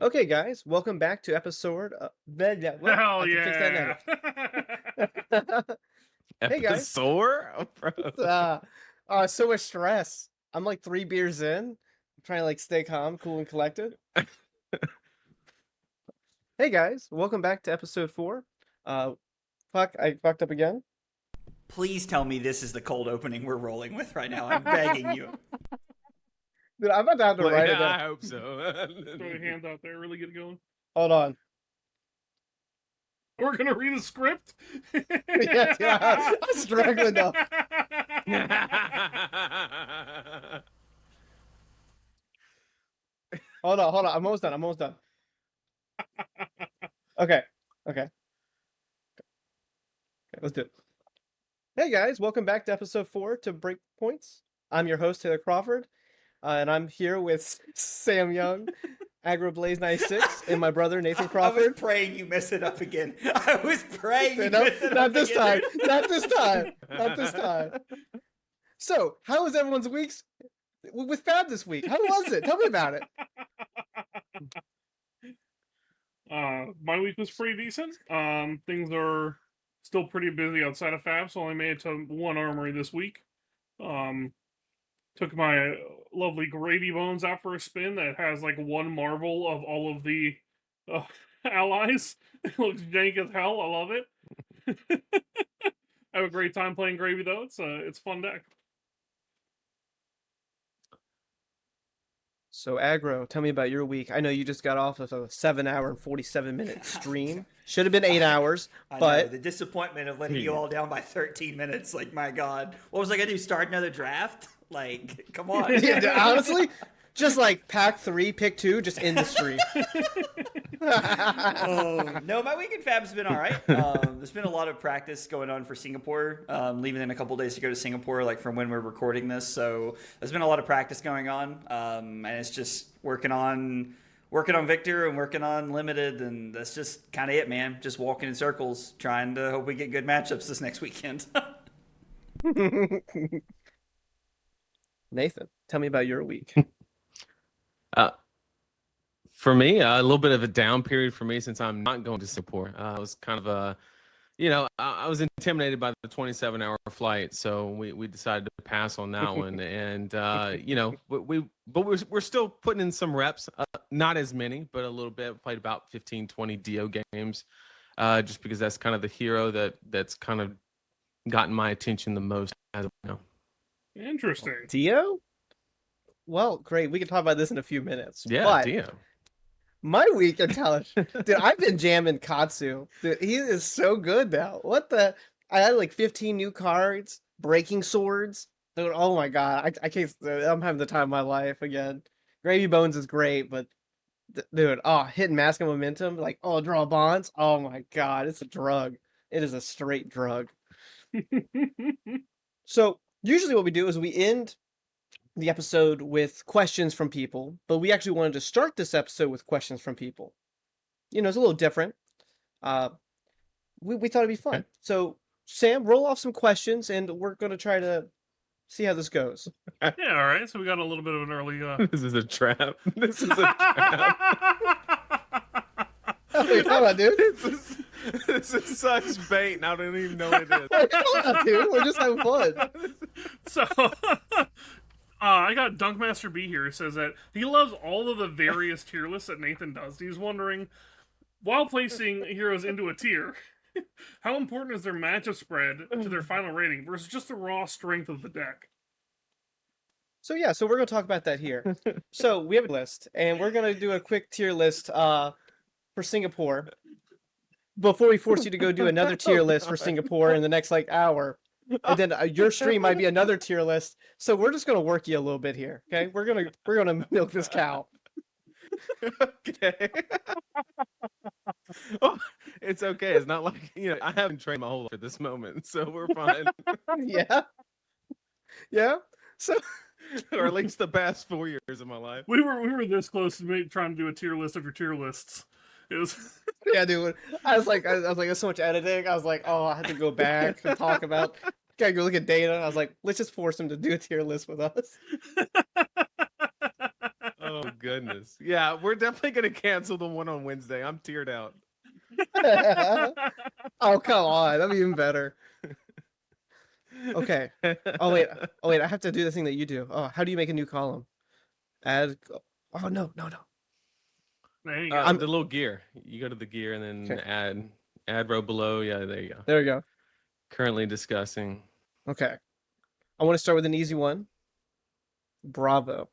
Okay, guys, welcome back to episode. Well, I Hell can fix that yeah! now. Hey, guys. Episode? Bro. So much stress. I'm like 3 beers in. I'm trying to like stay calm, cool, and collected. Hey, guys, welcome back to episode 4. I fucked up again. Please tell me this is the cold opening we're rolling with right now. I'm begging you. Dude, I'm about to have to write it I down. hope so. Throw your hands out there, really get it going. Hold on. We're gonna read a script. Yeah, I'm struggling though. Hold on. I'm almost done. Okay, let's do it. Hey guys, welcome back to episode 4 to Breakpoints. I'm your host, Taylor Crawford, and I'm here with Sam Young, AgroBlaze96, and my brother, Nathan I was Crawford. praying you mess it up again. I was praying you No, mess it not up this again. time. Not this time. So, how was everyone's weeks with Fab this week? How was it? Tell me about it. My week was pretty decent. Things are still pretty busy outside of Fab, so I only made it to one armory this week. Took my lovely gravy bones out for a spin that has like one marvel of all of the allies. It looks jank as hell. I love it. I have a great time playing gravy though. It's a fun deck. So, Agro, tell me about your week. I know you just got off of a 7-hour and 47-minute stream. Should have been 8 hours, I know, but the disappointment of letting you all down by 13 minutes. Like, my God. What was I going to do? Start another draft? Like, come on. yeah, honestly, just like pack 3, pick 2, just end the stream. No, my week in Fab's been all right. There's been a lot of practice going on for Singapore. Leaving in a couple days to go to Singapore, like from when we're recording this. So there's been a lot of practice going on, and it's just working on Victor and working on Limited, and that's just kind of it, man. Just walking in circles, trying to hope we get good matchups this next weekend. Nathan, tell me about your week. For me, a little bit of a down period for me since I'm not going to Singapore. It was kind of a, I was intimidated by the 27-hour flight, so we decided to pass on that one. And we're still putting in some reps, not as many, but a little bit. Played about 15, 20 DO games, just because that's kind of the hero that's kind of gotten my attention the most as of now. Interesting. Dio? Well, great. We can talk about this in a few minutes. Yeah, but Dio. my week in college, dude, I've been jamming Katsu. Dude, he is so good now. What the? I had like 15 new cards, breaking swords. Dude, oh my god, I can't. I'm having the time of my life again. Gravy Bones is great, but dude, hitting mask and momentum, like draw bonds. Oh my god, it's a drug. It is a straight drug. So usually what we do is we end the episode with questions from people, but we actually wanted to start this episode with questions from people. It's a little different. We thought it'd be fun. Okay. So Sam, roll off some questions, and we're gonna try to see how this goes. Yeah, all right. So we got a little bit of an early. This is a trap. This is a trap. Wait, hold on, dude. This is such bait, and I don't even know what it is. Wait, hold on, dude. We're just having fun. So, I got Dunkmaster B here. It says that he loves all of the various tier lists that Nathan does. He's wondering, while placing heroes into a tier, how important is their matchup spread to their final rating versus just the raw strength of the deck? So we're gonna talk about that here. So we have a list, and we're gonna do a quick tier list for Singapore before we force you to go do another tier list for Singapore in the next hour. And then your stream might be another tier list. So we're just gonna work you a little bit here, okay? We're gonna milk this cow. Okay. Oh, it's okay. It's not like I haven't trained my whole life for this moment, so we're fine. Yeah. So, or at least the past 4 years of my life. We were this close to trying to do a tier list of your tier lists. It was yeah, dude. I was like, there's so much editing. I was like, I had to go back and talk about. Gotta go look at data. I was like, let's just force him to do a tier list with us. Oh Oh goodness. Yeah, we're definitely gonna cancel the one on Wednesday. I'm teared out. Oh, come on. That'd be even better. Okay. Oh wait. I have to do the thing that you do. Oh, how do you make a new column? Add. Oh no. There you go. The little gear. You go to the gear and then Okay. add row below. Yeah, there you go. There we go. Currently discussing. Okay. I want to start with an easy one. Bravo.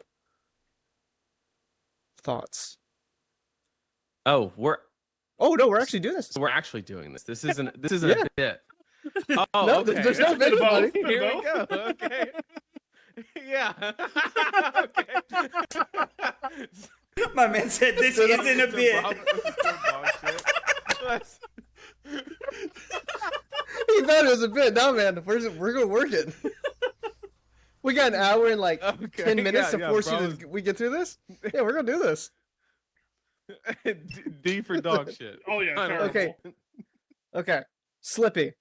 Thoughts. Oh, Oh no, we're actually doing this. we're actually doing this. This isn't Yeah. a bit. Oh, No, okay. there's no It's a bit bit, of buddy. both. Here we go. Okay. Yeah. Okay. My man said this isn't a bit. He thought it was a bit. No, man, we're gonna work it. We got an hour and like 10 minutes to force you to. We get through this. Yeah, we're gonna do this. D for dog shit. Oh yeah, terrible. Okay. Okay. Slippy.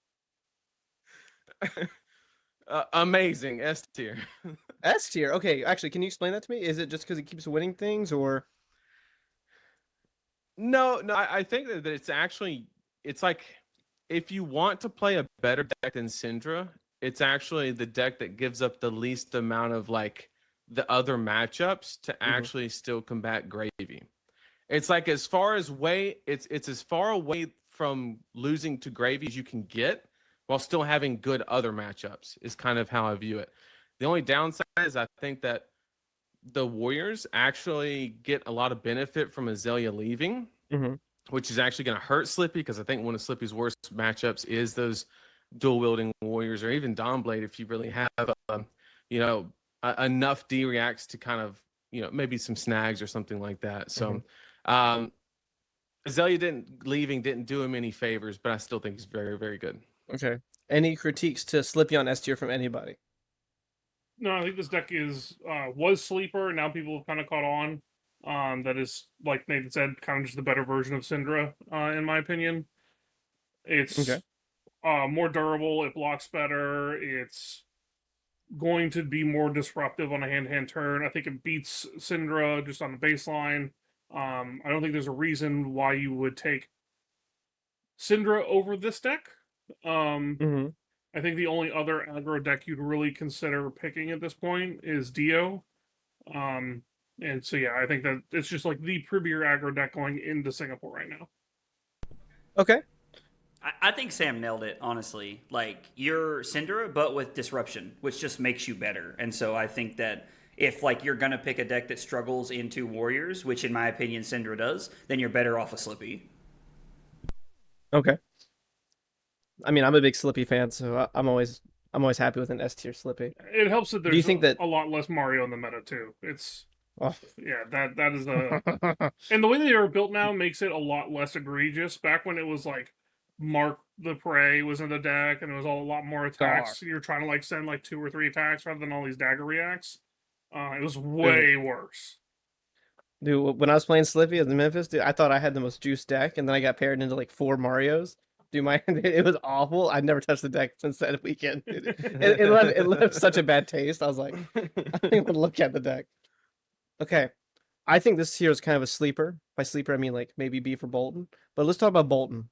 Amazing. S tier. S tier. Okay, actually, can you explain that to me? Is it just because he keeps winning things, or? No. I think that it's like if you want to play a better deck than Syndra, it's actually the deck that gives up the least amount of like the other matchups to actually still combat Gravy. It's like as far as it's as far away from losing to Gravy as you can get while still having good other matchups is kind of how I view it. The only downside is I think that the Warriors actually get a lot of benefit from Azalea leaving, which is actually going to hurt Slippy because I think one of Slippy's worst matchups is those dual wielding Warriors or even Dawnblade if you really have, enough D reacts to kind of, maybe some snags or something like that. So, Azalea didn't do him any favors, but I still think he's very, very good. Okay. Any critiques to Slippy on S tier from anybody? No, I think this deck was sleeper, and now people have kind of caught on. That is, like Nathan said, kind of just the better version of Syndra, in my opinion. It's more durable, it blocks better, it's going to be more disruptive on a hand-to-hand turn. I think it beats Syndra just on the baseline. I don't think there's a reason why you would take Syndra over this deck. I think the only other aggro deck you'd really consider picking at this point is Dio. And so yeah, I think that it's just like the premier aggro deck going into Singapore right now. Okay. I think Sam nailed it, honestly. Like, you're Syndra, but with disruption, which just makes you better. And so I think that if, like, you're going to pick a deck that struggles into Warriors, which in my opinion Syndra does, then you're better off a Slippy. Okay. I mean, I'm a big Slippy fan, so I'm always happy with an S tier Slippy. It helps that there's Do you think that a lot less Mario in the meta too. It's Oh. yeah, that is the and the way they are built now makes it a lot less egregious. Back when it was like Mark the Prey was in the deck and it was a lot more attacks. You're trying to like send like 2 or 3 attacks rather than all these dagger reacts. It was way worse. Dude, when I was playing Slippy in Memphis, dude, I thought I had the most juiced deck, and then I got paired into like 4 Marios. Dude, it was awful. I never touched the deck since that weekend. It left such a bad taste. I was like, I don't even look at the deck. Okay, I think this here is kind of a sleeper. By sleeper, I mean like maybe B for Bolton. But let's talk about Bolton.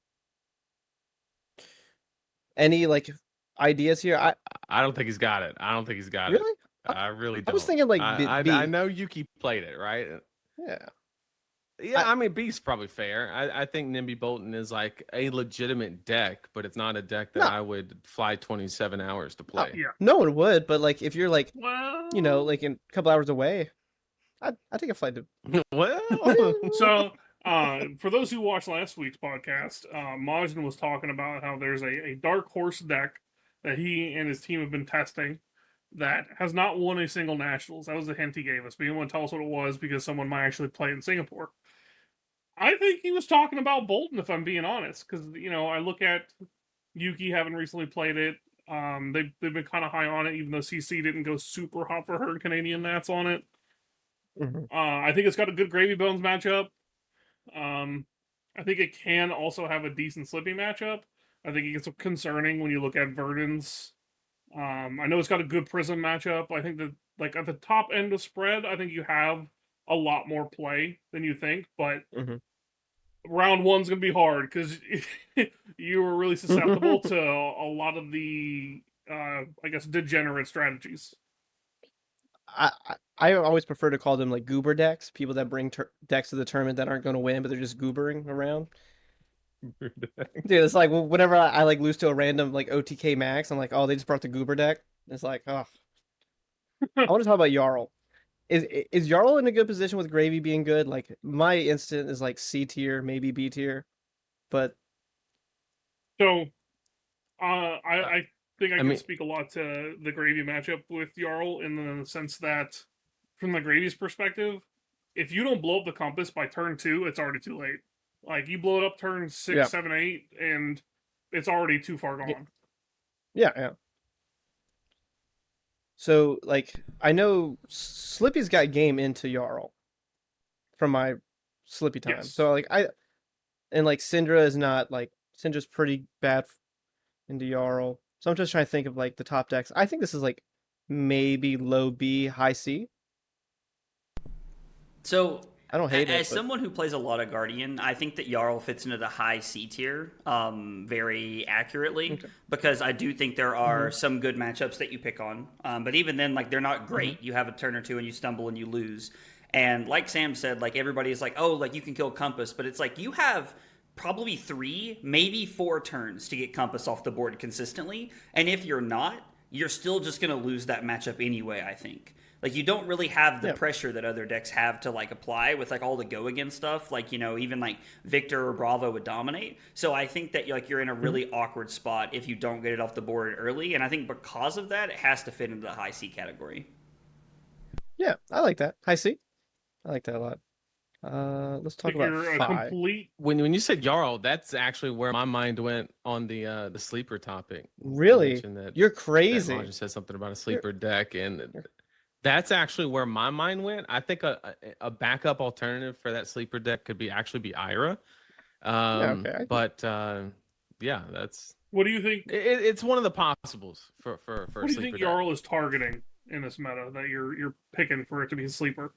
Any like ideas here? I don't think he's got it. I don't think he's got it. Really? I really don't. I was thinking like B. I know Yuki played it, right? Yeah. Yeah, I mean, B's probably fair. I think Nimby Bolton is like a legitimate deck, but it's not a deck that I would fly 27 hours to play. Yeah. No one would, but like if you're like, Well, like in a couple hours away, I'd take a flight to. Well, so for those who watched last week's podcast, Majin was talking about how there's a dark horse deck that he and his team have been testing that has not won a single nationals. That was the hint he gave us. But he didn't want to tell us what it was because someone might actually play it in Singapore. I think he was talking about Bolton, if I'm being honest, because I look at Yuki having recently played it. They've been kind of high on it, even though CC didn't go super hot for her Canadian Nats on it. I think it's got a good Gravy Bones matchup. I think it can also have a decent Slippy matchup. I think it gets concerning when you look at Verdant's. I know it's got a good Prism matchup. I think that like at the top end of spread, I think you have a lot more play than you think, but Mm-hmm. round one's gonna be hard because you were really susceptible to a lot of the, I guess, degenerate strategies. I always prefer to call them like goober decks, people that bring decks to the tournament that aren't going to win, but they're just goobering around. Dude, it's like whenever I like lose to a random like OTK max, I'm like, oh, they just brought the goober deck. It's like, oh. I want to talk about Jarl. Is Jarl in a good position with Gravy being good? Like my instant is like C tier, maybe B tier, but So, Uh, I think I I can mean, speak a lot to the Gravy matchup with Jarl in the sense that, from the Gravy's perspective, if you don't blow up the compass by turn 2, it's already too late. Like, you blow it up turn 6, yeah, 7, 8, and it's already too far yeah, gone. yeah. So like I know Slippy's got game into Jarl from my Slippy time. Yes. So like and like Syndra is not like Syndra's pretty bad into Jarl. So I'm just trying to think of like the top decks. I think this is like maybe low B, high C. So, I don't hate it, as but someone who plays a lot of Guardian, I think that Jarl fits into the high C tier very accurately okay. because I do think there Mm-hmm. are some good matchups that you pick on. But even then, like they're not Mm-hmm. great. You have a turn or two and you stumble and you lose. And like Sam said, like everybody's like, oh, like you can kill Compass, but it's like you have probably 3, maybe 4 turns to get Compass off the board consistently. And if you're not, you're still just going to lose that matchup anyway, I think. Like you don't really have the Yeah. pressure that other decks have to like apply with like all the go against stuff. Like even like Victor or Bravo would dominate. So I think that like you're in a Mm-hmm. really awkward spot if you don't get it off the board early. And I think because of that, it has to fit into the high C category. Yeah, I like that. High C. I like that a lot. Let's talk If about you're a Phi. complete. when you said Jarl, that's actually where my mind went on the sleeper topic. You Really? mentioned You're that Maja crazy. said something about a You're, sleeper deck, and you're that's actually where my mind went. I think a backup alternative for that sleeper deck could be Ira. yeah, okay. But yeah, What do you think? it's one of the possibles for What a do you think sleeper deck. Jarl is targeting in this meta that you're picking for it to be a sleeper?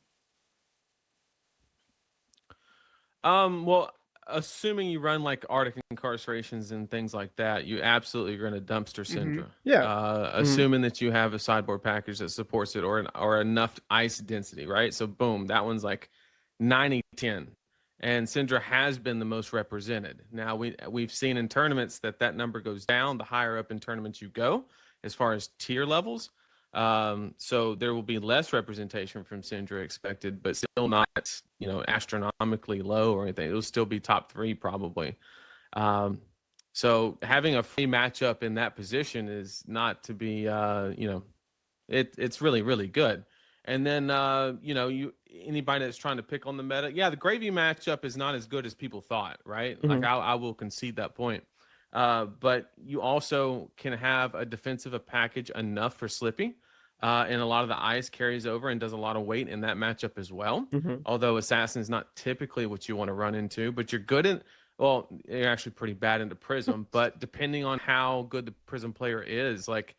Well, assuming you run like Arctic incarcerations and things like that, you absolutely are going to dumpster Mm-hmm. Syndra. Yeah. Mm-hmm. Assuming that you have a sideboard package that supports it or enough ice density, right? So boom, that one's like 90-10. And Syndra has been the most represented. Now we've seen in tournaments that number goes down the higher up in tournaments you go as far as tier levels. So there will be less representation from Syndra expected, but still not, astronomically low or anything. It'll still be top 3 probably. So having a free matchup in that position is not to be, it's really, really good. And then, anybody that's trying to pick on the meta, yeah, the Gravy matchup is not as good as people thought, right? Like Mm-hmm. I will concede that point. But you also can have a defensive package enough for Slippy. And a lot of the ice carries over and does a lot of weight in that matchup as well. Mm-hmm. Although Assassin's not typically what you want to run into, but you're good in, well, you're actually pretty bad into Prism, but depending on how good the Prism player is, like,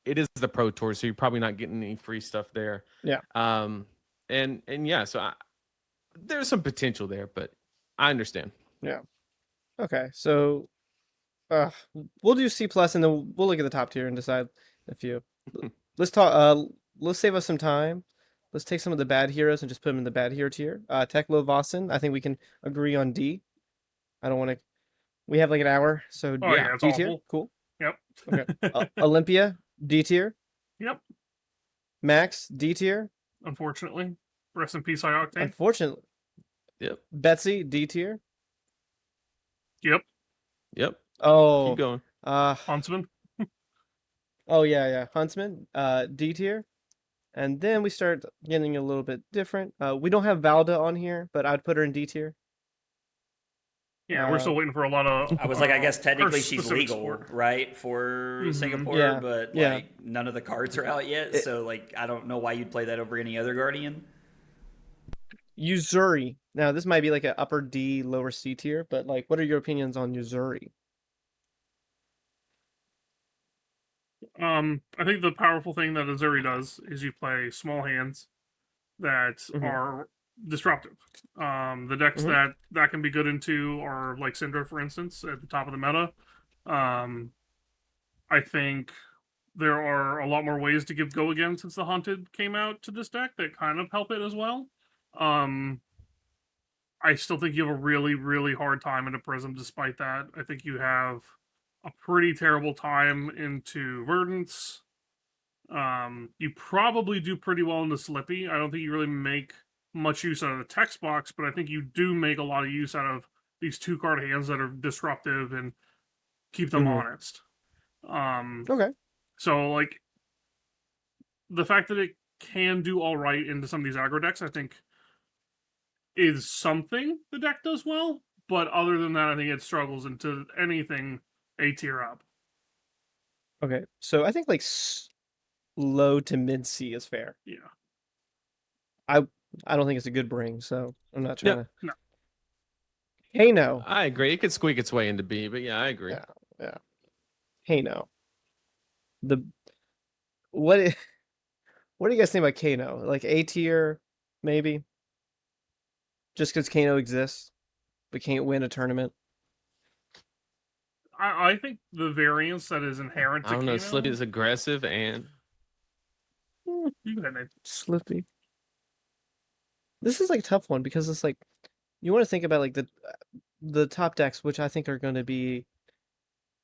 it is the Pro Tour, so you're probably not getting any free stuff there. Yeah. And yeah, so there's some potential there, but I understand. Yeah. Okay. So uh we'll do C plus and then we'll look at the top tier and decide a few. Let's talk let's save us some time. Let's take some of the bad heroes and just put them in the bad hero tier. Teklo Vossen, I think we can agree on D. I don't want to we have like an hour, so Oh Yeah. yeah, it's D tier. awful. Cool. Yep. Okay. Olympia, D tier. Yep. Max, D tier. Unfortunately, rest in peace, High Octane. Unfortunately, Yep. Betsy, D tier. Yep. Yep. Oh, Keep going. Huntsman. oh yeah, Huntsman, D tier. And then we start getting a little bit different. We don't have Valda on here, but I'd put her in D tier. Yeah, we're still waiting for a lot of. I was like, I guess technically her she's specific legal, support. right, for Mhm. Singapore, Yeah, but yeah. like none of the cards are out yet. So like, I don't know why you'd play that over any other Guardian. Yuzuri. Now this might be like an upper D, lower C tier, but like, what are your opinions on Yuzuri? I think the powerful thing that Azuri does is you play small hands, that Mhm. are disruptive. The decks Mhm. that can be good into are like Syndra, for instance, at the top of the meta. Um, I think there are a lot more ways to give go again since the Haunted came out to this deck that kind of help it as well. Um, I still think you have a really, really hard time into Prism despite that. I think you have a pretty terrible time into Verdance. You probably do pretty well into Slippy. I don't think you really make much use out of the text box, but I think you do make a lot of use out of these 2 card hands that are disruptive and keep them Mhm. honest. Um, Okay. so like the fact that it can do all right into some of these aggro decks, I think is something the deck does well. But other than that, I think it struggles into anything A tier up. Okay. So I think like low to mid C is fair. Yeah. I I don't think it's a good bring, so I'm not trying Yep. to. No. Hey, no. I agree. It could squeak its way into B, but yeah, I agree. Yeah. Yeah. Hey, no. The what? What do you guys think about Kano? Like A tier, maybe, just because Kano exists, but can't win a tournament. I think the variance that is inherent I to don't know. Slippy Kano. is aggressive and Hmm, You go ahead, Nate. Slippy. This is like a tough one because it's like you want to think about like the top decks, which I think are going to be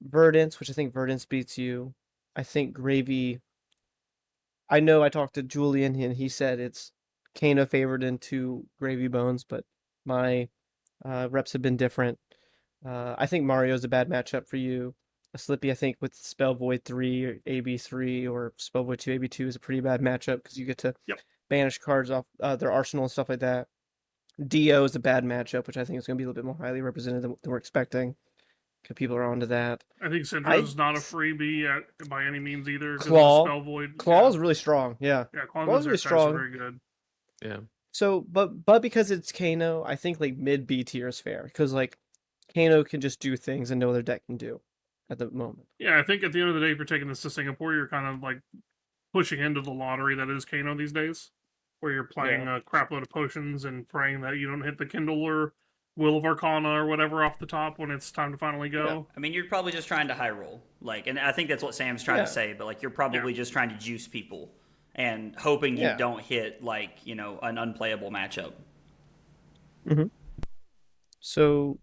Verdance, which I think Verdance beats you. I think Gravy. I know I talked to Julian and he said it's Kano favored into Gravy Bones, but my reps have been different. I think Mario's a bad matchup for you. A Slippy, I think, with Spell Void 3 or AB3 or Spell Void 2 AB2 is a pretty bad matchup because you get to Yep. banish cards off their arsenal and stuff like that. Dio is a bad matchup, which I think is going to be a little bit more highly represented than we're expecting because people are onto that. I think I Syndra's not a freebie by any means either because of the Claw. spell void. Claw is really strong. Yeah. Yeah, Claw Quantum's is really Exercise is strong. very good. yeah. So, but because it's Kano, I think like mid B tier is fair because like Kano can just do things and no other deck can do at the moment. Yeah, I think at the end of the day, if you're taking this to Singapore, you're kind of like pushing into the lottery that is Kano these days, where you're Yeah. playing a crap load of potions and praying that you don't hit the Kindle or Will of Arcana or whatever off the top when it's time to finally Yeah. go. I mean, you're probably just trying to high roll, like, and I think that's what Sam's trying Yeah. to say. But like, you're probably Yeah. just trying to juice people and hoping you Yeah. don't hit like an unplayable matchup. Mm-hmm. So,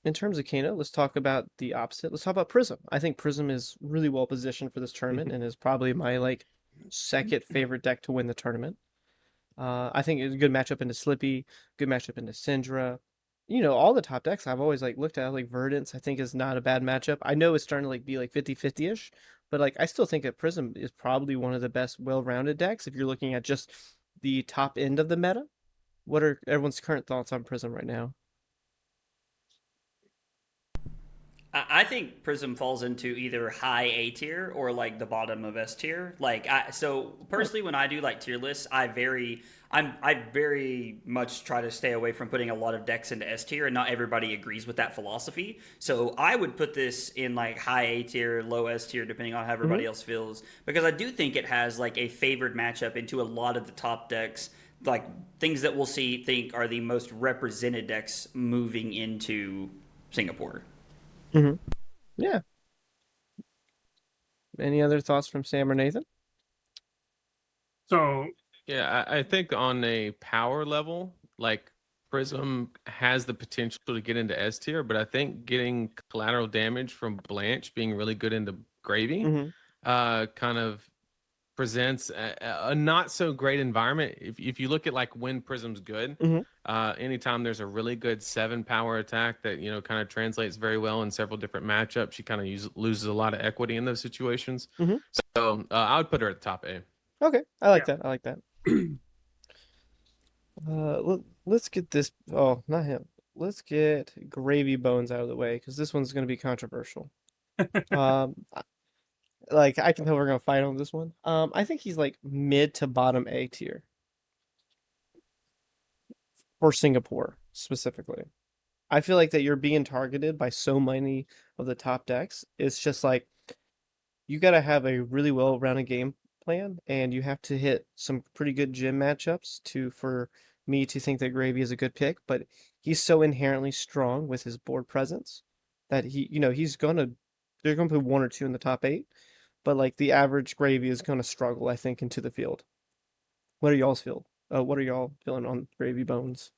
in terms of Kano, let's talk about the opposite. Let's talk about Prism. I think Prism is really well positioned for this tournament and is probably my like second favorite deck to win the tournament. I think it's a good matchup into Slippy, good matchup into Syndra. You know, all the top decks I've always like looked at, like Verdance, I think is not a bad matchup. I know it's starting to like be like 50-50-ish, but like I still think that Prism is probably one of the best well-rounded decks if you're looking at just the top end of the meta. What are everyone's current thoughts on Prism right now? I think Prism falls into either high A tier or like the bottom of S tier. So personally, when I do like tier lists, I very much try to stay away from putting a lot of decks into S tier, and not everybody agrees with that philosophy. So I would put this in like high A tier, low S tier, depending on how Mm-hmm. everybody else feels, because I do think it has like a favored matchup into a lot of the top decks, like things that we'll think are the most represented decks moving into Singapore. Mm-hmm. Yeah. Any other thoughts from Sam or Nathan? So Yeah, I think on a power level, like Prism has the potential to get into S tier, but I think getting collateral damage from Blanche being really good into Gravy Mm-hmm. kind of presents a not so great environment. If you look at like when Prism's good, Mm-hmm. anytime there's a really good 7 power attack that kind of translates very well in several different matchups, she kind of loses a lot of equity in those situations. Mm-hmm. So I would put her at the top A. Okay, I like yeah, that. I like that. Let's get this. Oh, not him. Let's get Gravy Bones out of the way because this one's going to be controversial. Like I can tell we're going to fight on this one. I think he's like mid to bottom A tier for Singapore specifically. I feel like that you're being targeted by so many of the top decks. It's just like you got to have a really well-rounded game plan, and you have to hit some pretty good gym matchups for me to think that Gravy is a good pick. But he's so inherently strong with his board presence that they're gonna put one or two in the top 8, but like the average Gravy is gonna struggle, I think, into the field. What are y'all's feel? What are y'all feeling on Gravy Bones?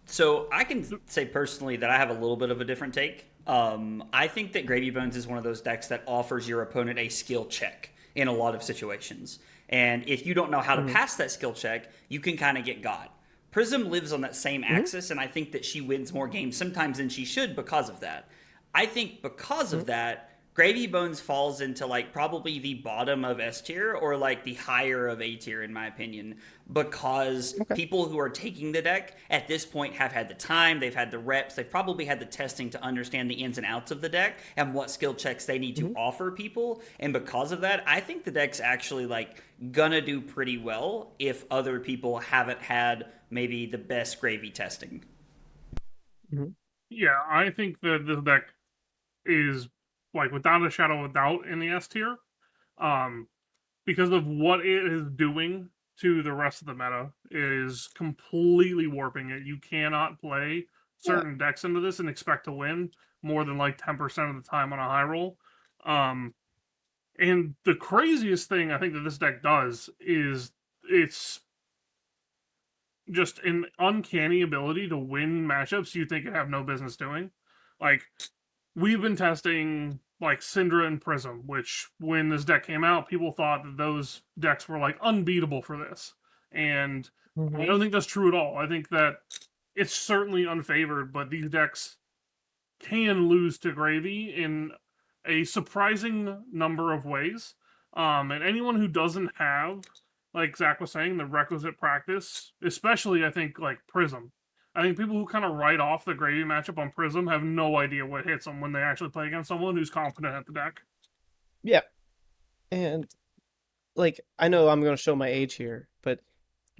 So I can say personally that I have a little bit of a different take. I think that Gravy Bones is one of those decks that offers your opponent a skill check in a lot of situations. And if you don't know how to pass that skill check, you can kind of get got. Prism lives on that same axis, and I think that she wins more games sometimes than she should because of that. I think because of that, Gravy Bones falls into like probably the bottom of S tier or like the higher of A tier in my opinion, because people who are taking the deck at this point have had the time, they've had the reps, they've probably had the testing to understand the ins and outs of the deck and what skill checks they need to offer people. And because of that, I think the deck's actually like gonna do pretty well if other people haven't had maybe the best Gravy testing. Yeah, I think that this deck is like without a shadow of a doubt in the S tier, because of what it is doing to the rest of the meta. It is completely warping it. You cannot play certain decks into this and expect to win more than like 10% of the time on a high roll. And the craziest thing I think that this deck does is it's just an uncanny ability to win matchups you think it have no business doing. Like, we've been testing like Syndra and Prism, which when this deck came out, people thought that those decks were like unbeatable for this. And I don't think that's true at all. I think that it's certainly unfavored, but these decks can lose to Gravy in a surprising number of ways. And anyone who doesn't have, like Zach was saying, the requisite practice, especially I think like Prism. I think people who kind of write off the Gravy matchup on Prism have no idea what hits them when they actually play against someone who's confident at the deck. Yeah, and like I know I'm gonna show my age here, but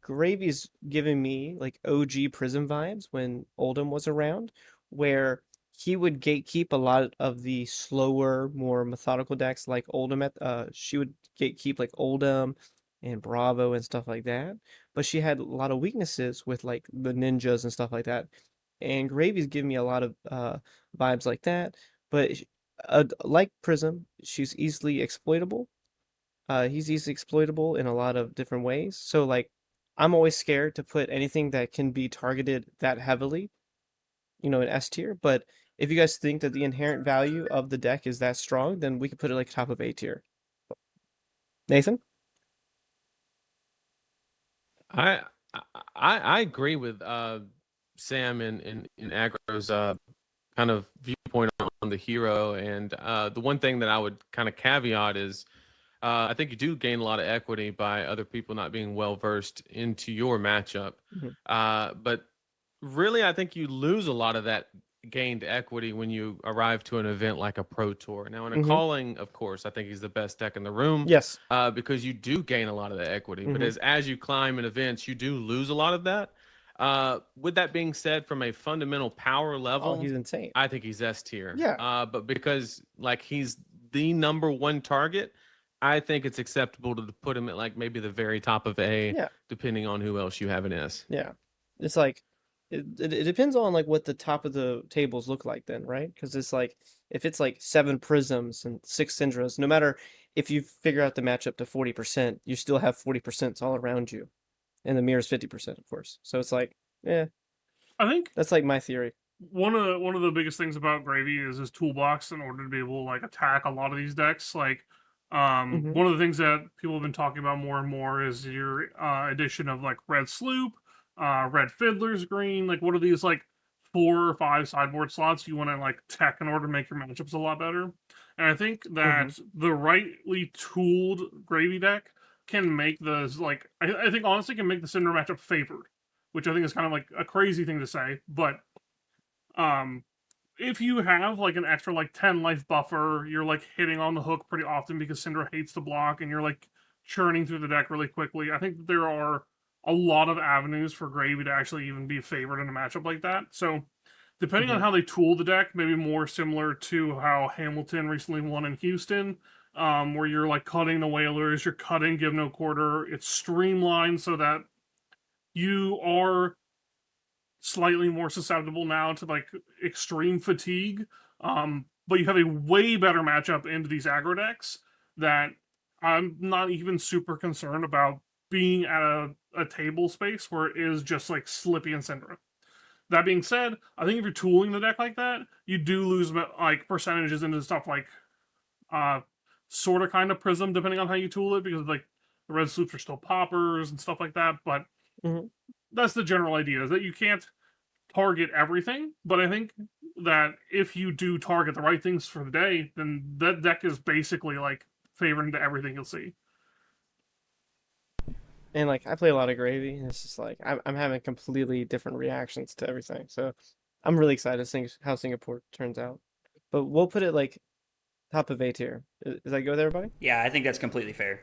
Gravy's giving me like OG Prism vibes when Oldham was around, where he would gatekeep a lot of the slower, more methodical decks like Oldham she would gatekeep like Oldham and Bravo and stuff like that. But she had a lot of weaknesses with like the ninjas and stuff like that. And Gravy's giving me a lot of vibes like that. But like Prism, she's easily exploitable. He's easily exploitable in a lot of different ways. So like I'm always scared to put anything that can be targeted that heavily, in S tier. But if you guys think that the inherent value of the deck is that strong, then we could put it like top of A tier. Nathan? I agree with Sam in Agro's kind of viewpoint on the hero, and the one thing that I would kind of caveat is I think you do gain a lot of equity by other people not being well versed into your matchup, but really I think you lose a lot of that gained equity when you arrive to an event like a pro tour. Now in a calling, of course, I think he's the best deck in the room. Yes. Because you do gain a lot of the equity, but as you climb in events, you do lose a lot of that. With that being said, from a fundamental power level, Oh, he's insane. I think he's S tier. Yeah. But because like he's the number one target, I think it's acceptable to put him at like maybe the very top of A, depending on who else you have in S. Yeah. It's like it depends on like what the top of the tables look like then, right? Because it's like if it's like 7 prisms and 6 syndras, no matter if you figure out the matchup to 40%, you still have 40% all around you. And the mirror's 50%, of course. So it's like, I think that's like my theory. one of the biggest things about Gravy is his toolbox in order to be able to like attack a lot of these decks. Like one of the things that people have been talking about more and more is your addition of like Red Sloop, Red Fiddler's Green. Like, what are these like 4 or 5 sideboard slots you want to like tech in order to make your matchups a lot better? And I think that the rightly tooled Gravy deck can make those like I think honestly can make the Cinder matchup favored, which I think is kind of like a crazy thing to say, but if you have like an extra like 10 life buffer, you're like hitting on the hook pretty often because Syndra hates to block, and you're like churning through the deck really quickly. I think that there are a lot of avenues for Gravy to actually even be favored in a matchup like that. So depending on how they tool the deck, maybe more similar to how Hamilton recently won in Houston, where you're like cutting the whalers, you're cutting give no quarter. It's streamlined so that you are slightly more susceptible now to like extreme fatigue. But you have a way better matchup into these aggro decks that I'm not even super concerned about being at a table space where it is just like Slippy and Syndra. That being said, I think if you're tooling the deck like that, you do lose like percentages into stuff like sort of kind of Prism, depending on how you tool it, because like the red sloops are still poppers and stuff like that. But that's the general idea, is that you can't target everything. But I think that if you do target the right things for the day, then that deck is basically like favoring to everything you'll see. And like I play a lot of Gravy, and it's just like I'm having completely different reactions to everything. So I'm really excited to see how Singapore turns out. But we'll put it like top of A tier. Does that go with everybody? Yeah, I think that's completely fair.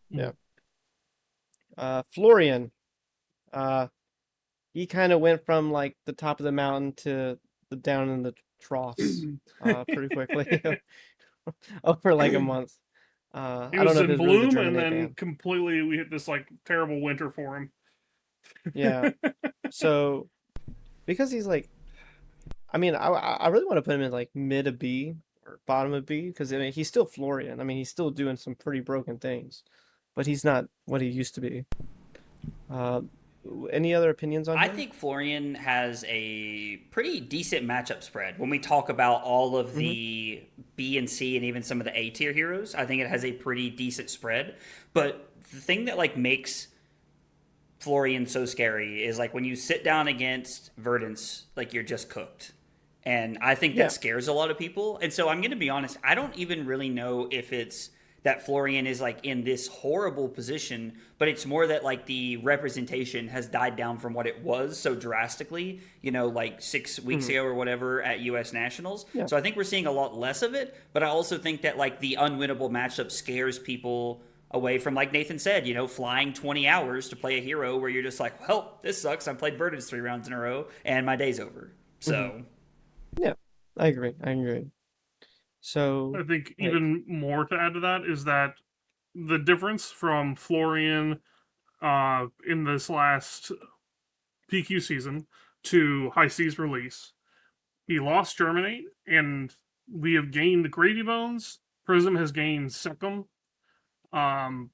Yeah. Florian. He kind of went from like the top of the mountain to the down in the troughs pretty quickly over like a month. I He don't was know if in it's really the bloom, and Germinate then ban. completely we hit this like terrible winter for him. Yeah. So because he's like, I mean, I really want to put him in like mid of B or bottom of B because I mean he's still Florian. I mean he's still doing some pretty broken things, but he's not what he used to be. Uh, any other opinions on I him? think Florian has a pretty decent matchup spread. When we talk about all of Mm-hmm. the B and C and even some of the A tier heroes, I think it has a pretty decent spread. But the thing that like makes Florian so scary is like when you sit down against Verdance, like you're just cooked. And I think Yeah. that scares a lot of people. And so I'm going to be honest, I don't even really know if it's that Florian is like in this horrible position, but it's more that like the representation has died down from what it was so drastically, you know, like 6 weeks ago or whatever at US Nationals. Yeah. So I think we're seeing a lot less of it, but I also think that like the unwinnable matchup scares people away from, like Nathan said, you know, flying 20 hours to play a hero where you're just like, well, this sucks. I played Verdance 3 rounds in a row and my day's over. So Yeah, I agree. So, I think like, even more to add to that is that the difference from Florian in this last PQ season to High C's release, he lost Germinate, and we have gained Gravy Bones. Prism has gained Secum. And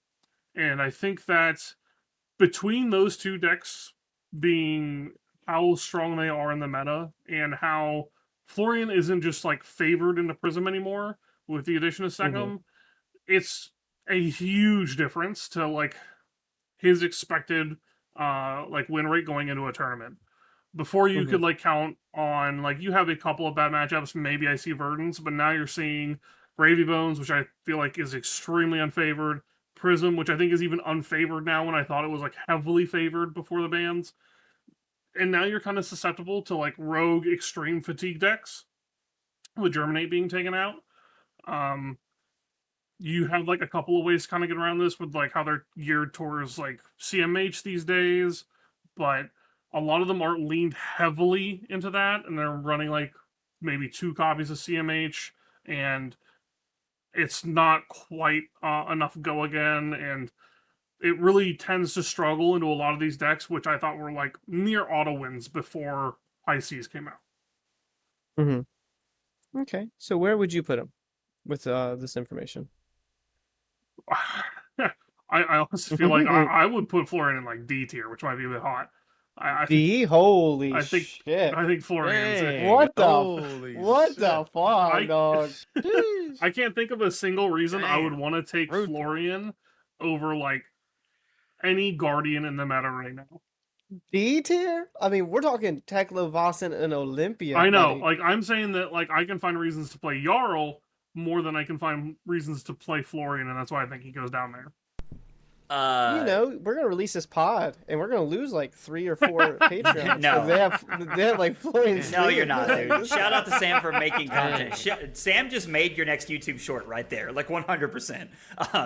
I think that between those two decks being how strong they are in the meta and how Florian isn't just like favored in the Prism anymore with the addition of Secum, it's a huge difference to like his expected like win rate going into a tournament. Before you could like count on like you have a couple of bad matchups, maybe I see Verdance, but now you're seeing Gravy Bones, which I feel like is extremely unfavored. Prism, which I think is even unfavored now when I thought it was like heavily favored before the bans. And now you're kind of susceptible to like rogue extreme fatigue decks with Germinate being taken out. You have like a couple of ways to kind of get around this with like how they're geared towards like CMH these days, but a lot of them aren't leaned heavily into that, and they're running like maybe 2 copies of CMH, and it's not quite enough go again, and it really tends to struggle into a lot of these decks, which I thought were like near auto wins before High Seas came out. okay. So where would you put him with this information? I honestly feel like I would put Florian in like D tier, which might be a bit hot. I D? Holy I think shit! I think Florian's Dang. What the Holy what shit. the fuck, dog? I can't think of a single reason I would Damn. want to take Rude. Florian over like any Guardian in the meta right now. D tier? I mean, we're talking Tekla, Vossen, and Olympia. I know, buddy. like I'm saying that like I can find reasons to play Jarl more than I can find reasons to play Florian, and that's why I think he goes down there. You know, we're gonna release this pod, and we're gonna lose like 3 or 4 Patreons. No. 'cause they have like Florian. No, you're sleeve. not, dude. Shout out to Sam for making content. Sam just made your next YouTube short right there, like 100%.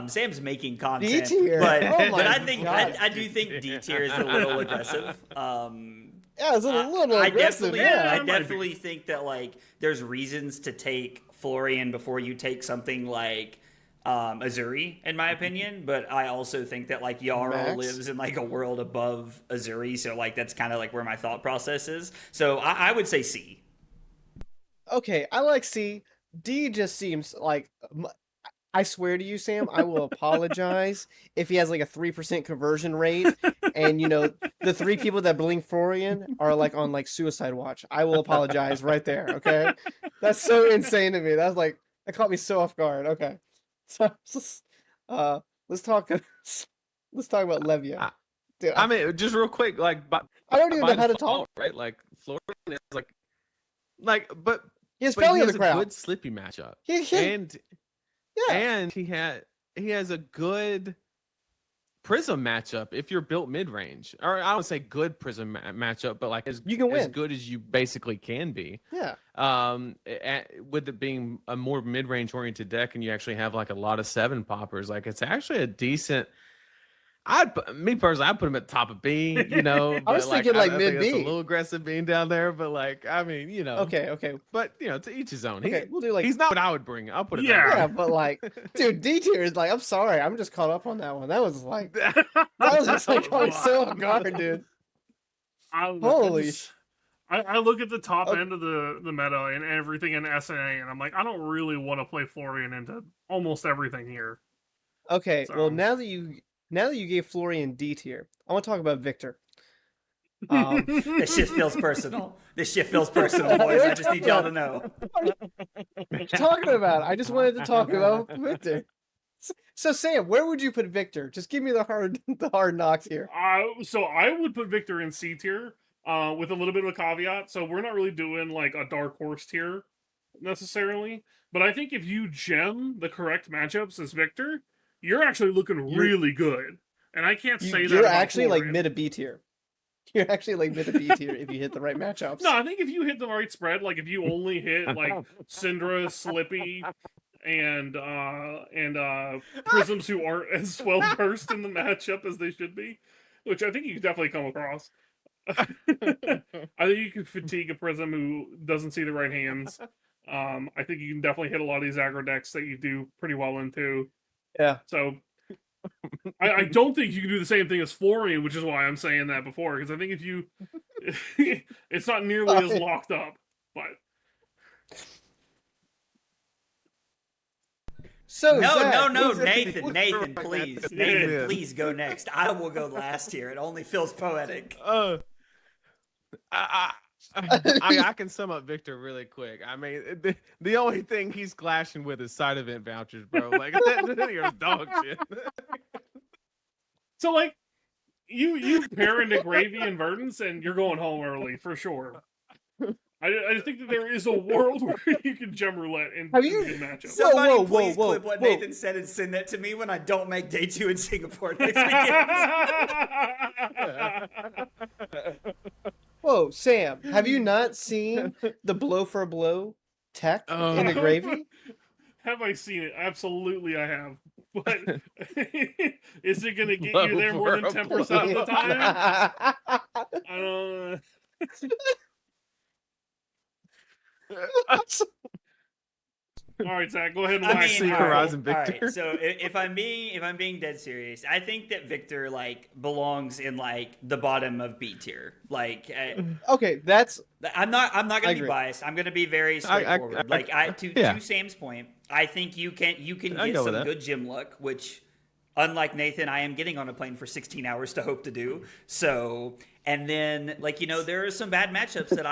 Sam's making content, D tier. but Oh but my I think God. I do think D tier is a little aggressive. Yeah, it's a little I aggressive. definitely, Yeah. I definitely think that like there's reasons to take Florian before you take something like Azuri, in my opinion, but I also think that like Yarl Max? lives in like a world above Azuri, so like that's kind of like where my thought process is. So I would say C. Okay, I like C. D just seems like I swear to you, Sam, I will apologize if he has like a 3% conversion rate, and the 3 people that blink Florian are like on like suicide watch. I will apologize right there. Okay, that's so insane to me. That's like that caught me so off guard. Okay, so let's talk. Let's talk about Levia. Dude, I mean, just real quick, like, I don't even by know how to default, talk. right? Like, Florian is but He has but Felly he in has the a crowd. good Slippy matchup, Yeah. and he has a good Prism matchup if you're built mid range, or I don't say good Prism matchup, but like You can as win. good as you basically can be. Yeah. With it being a more mid range oriented deck, and you actually have like a lot of 7 poppers, like it's actually a decent. Me personally, I'd put him at the top of B, I was but thinking like I mid think it's a B. little aggressive being down there, but like, I mean, Okay. but to each his own. Okay, we'll do like He's not what I would bring. I'll put it Yeah. that way. yeah, but like, dude, D tier is like, I'm sorry, I'm just caught up on that one. That was like, that was just like caught me so off guard, dude. Holy I look at the top Okay. end of the meta and everything in SNA, and I'm like, I don't really want to play Florian into almost everything here. Okay, well So- now that you gave Florian D tier, I want to talk about Victor. This shit feels personal. This shit feels personal, boys. I just need y'all to know. Talking about, I just wanted to talk about Victor. So Sam, where would you put Victor? Just give me the hard knocks here. So I would put Victor in C tier, with a little bit of a caveat. So we're not really doing like a dark horse tier necessarily, but I think if you gem the correct matchups as Victor, you're actually looking really good. And I can't say that You're about actually like Florian. mid to B tier. You're actually like mid to B tier if you hit the right matchups. No, I think if you hit the right spread, like if you only hit like Syndra, Slippy, and Prisms who aren't as well versed in the matchup as they should be, which I think you could definitely come across. I think you could fatigue a Prism who doesn't see the right hands. I think you can definitely hit a lot of these aggro decks that you do pretty well into. Yeah. So I don't think you can do the same thing as Florian, which is why I'm saying that before, because I think if you it's not nearly as locked up, but So No, Zach, Nathan, please. Nathan, please go next. I will go last here. It only feels poetic. I can sum up Victor really quick. I mean, the only thing he's clashing with is side event vouchers, bro. Like, you're dog shit. so like you pair into Gravy and Verdance and you're going home early for sure. I think that there is a world where you can gem roulette in Have you- good matchups. Somebody whoa, please whoa, clip what whoa. Nathan said and send that to me when I don't make day 2 in Singapore next weekend. Whoa, Sam, have you not seen the blow for a blow tech in the Gravy? Have I seen it? Absolutely, I have. But is it going to get Blow you there more than for a 10% of the time? I don't. All right, Zach, go ahead and I wax mean, see it. Horizon all right, Victor. so if I'm being dead serious, I think that Victor like belongs in like the bottom of B tier. Like Okay, that's I'm not I gonna be agree. biased. I'm gonna be very straightforward. Yeah. To Sam's point, I think you can I get go with some that. good gym luck, which unlike Nathan, I am getting on a plane for 16 hours to hope to do. So, and then there are some bad matchups that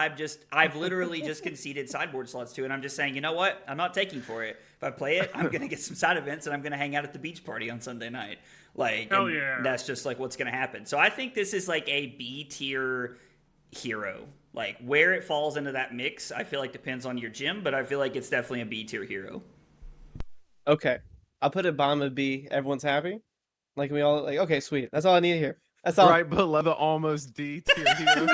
I've literally just conceded sideboard slots to, and I'm just saying, you know what? I'm not taking for it. If I play it, I'm gonna get some side events, and I'm gonna hang out at the beach party on Sunday night. Hell and yeah. that's just like what's gonna happen. So I think this is like a B tier hero. Like where it falls into that mix, I feel like depends on your gym, but I feel like it's definitely a B tier hero. okay. I'll put it bottom of B. Everyone's happy? Like we all like, okay, sweet. That's all I need to hear. That's all. Right below the almost D tier hero.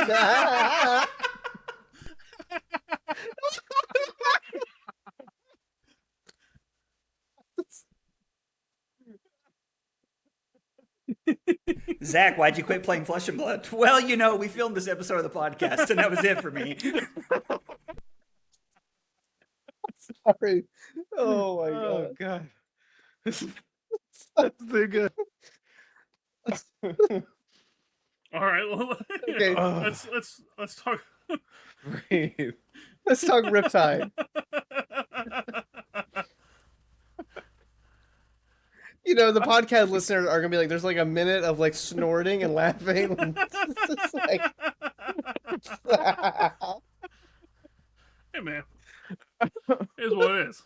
Zach, why'd you quit playing Flesh and Blood? Well, we filmed this episode of the podcast, and that was it for me. Sorry. Oh my Oh god. god. That's too good. All right, well, Okay. let's talk. Breathe. Let's talk Riptide. You know, the podcast listeners are gonna be like, there's like a minute of like snorting and laughing. And it's just like... Hey man, it is what it is.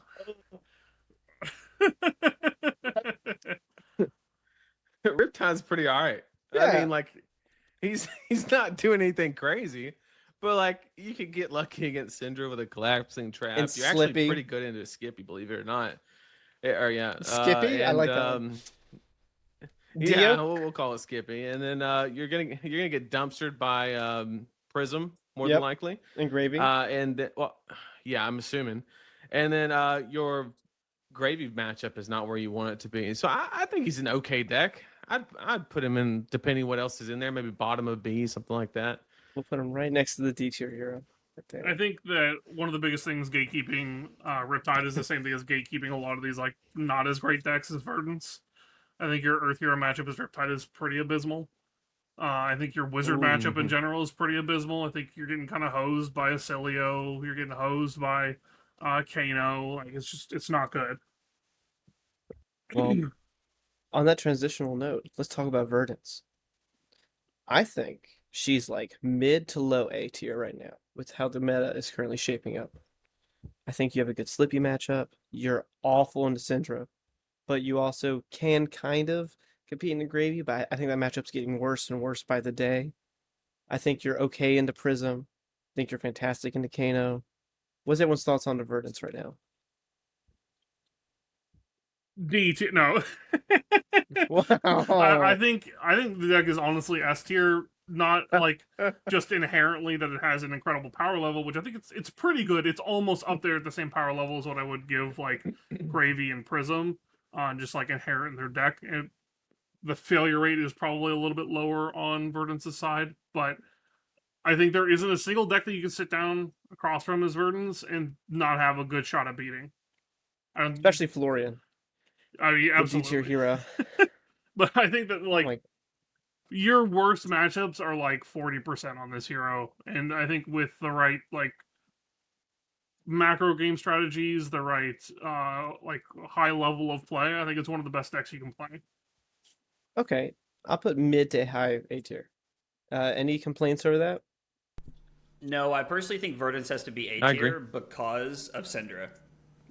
Riptide's pretty alright. Yeah. I mean, like, he's not doing anything crazy, but like you could get lucky against Syndra with a collapsing trap. And You're actually Slippy. pretty good into Skippy, believe it or not. Skippy? I like that one. Yeah, Dio? we'll call it Skippy, and then you're gonna get dumpstered by Prism more Yep. than likely, And Gravy. well, yeah, I'm assuming, and then your Gravy matchup is not where you want it to be. So I think he's an okay deck. I'd put him in depending what else is in there, maybe bottom of B, something like that. We'll put him right next to the D tier hero. Right I there. think that one of the biggest things gatekeeping Riptide is the same thing as gatekeeping a lot of these like not as great decks as Verdance. I think your Earth Hero matchup as Riptide is pretty abysmal. I think your Wizard matchup in general is pretty abysmal. I think you're getting kind of hosed by Acilio. You're getting hosed by Kano. Like it's not good. Well, on that transitional note, let's talk about Verdance. I think she's like mid to low A tier right now with how the meta is currently shaping up. I think you have a good Slippy matchup. You're awful into Syndra, but you also can kind of compete in the Gravy, but I think that matchup's getting worse and worse by the day. I think you're okay into Prism. I think you're fantastic into Kano. What's everyone's thoughts on the Verdance right now? D tier, no. Wow. I think the deck is honestly S tier, not like just inherently that it has an incredible power level, which I think it's pretty good. It's almost up there at the same power level as what I would give like Gravy and Prism, just like inherent in their deck. And the failure rate is probably a little bit lower on Verdance's side, but I think there isn't a single deck that you can sit down across from as Verdance and not have a good shot at beating. Especially Florian, yeah, the D tier absolutely. hero. But I think that like Like, your worst matchups are like 40% on this hero, and I think with the right like macro game strategies, the right like high level of play, I think it's one of the best decks you can play. okay, I'll put mid to high A tier. Any complaints over that? No, I personally think Verdance has to be A I agree. tier because of Syndra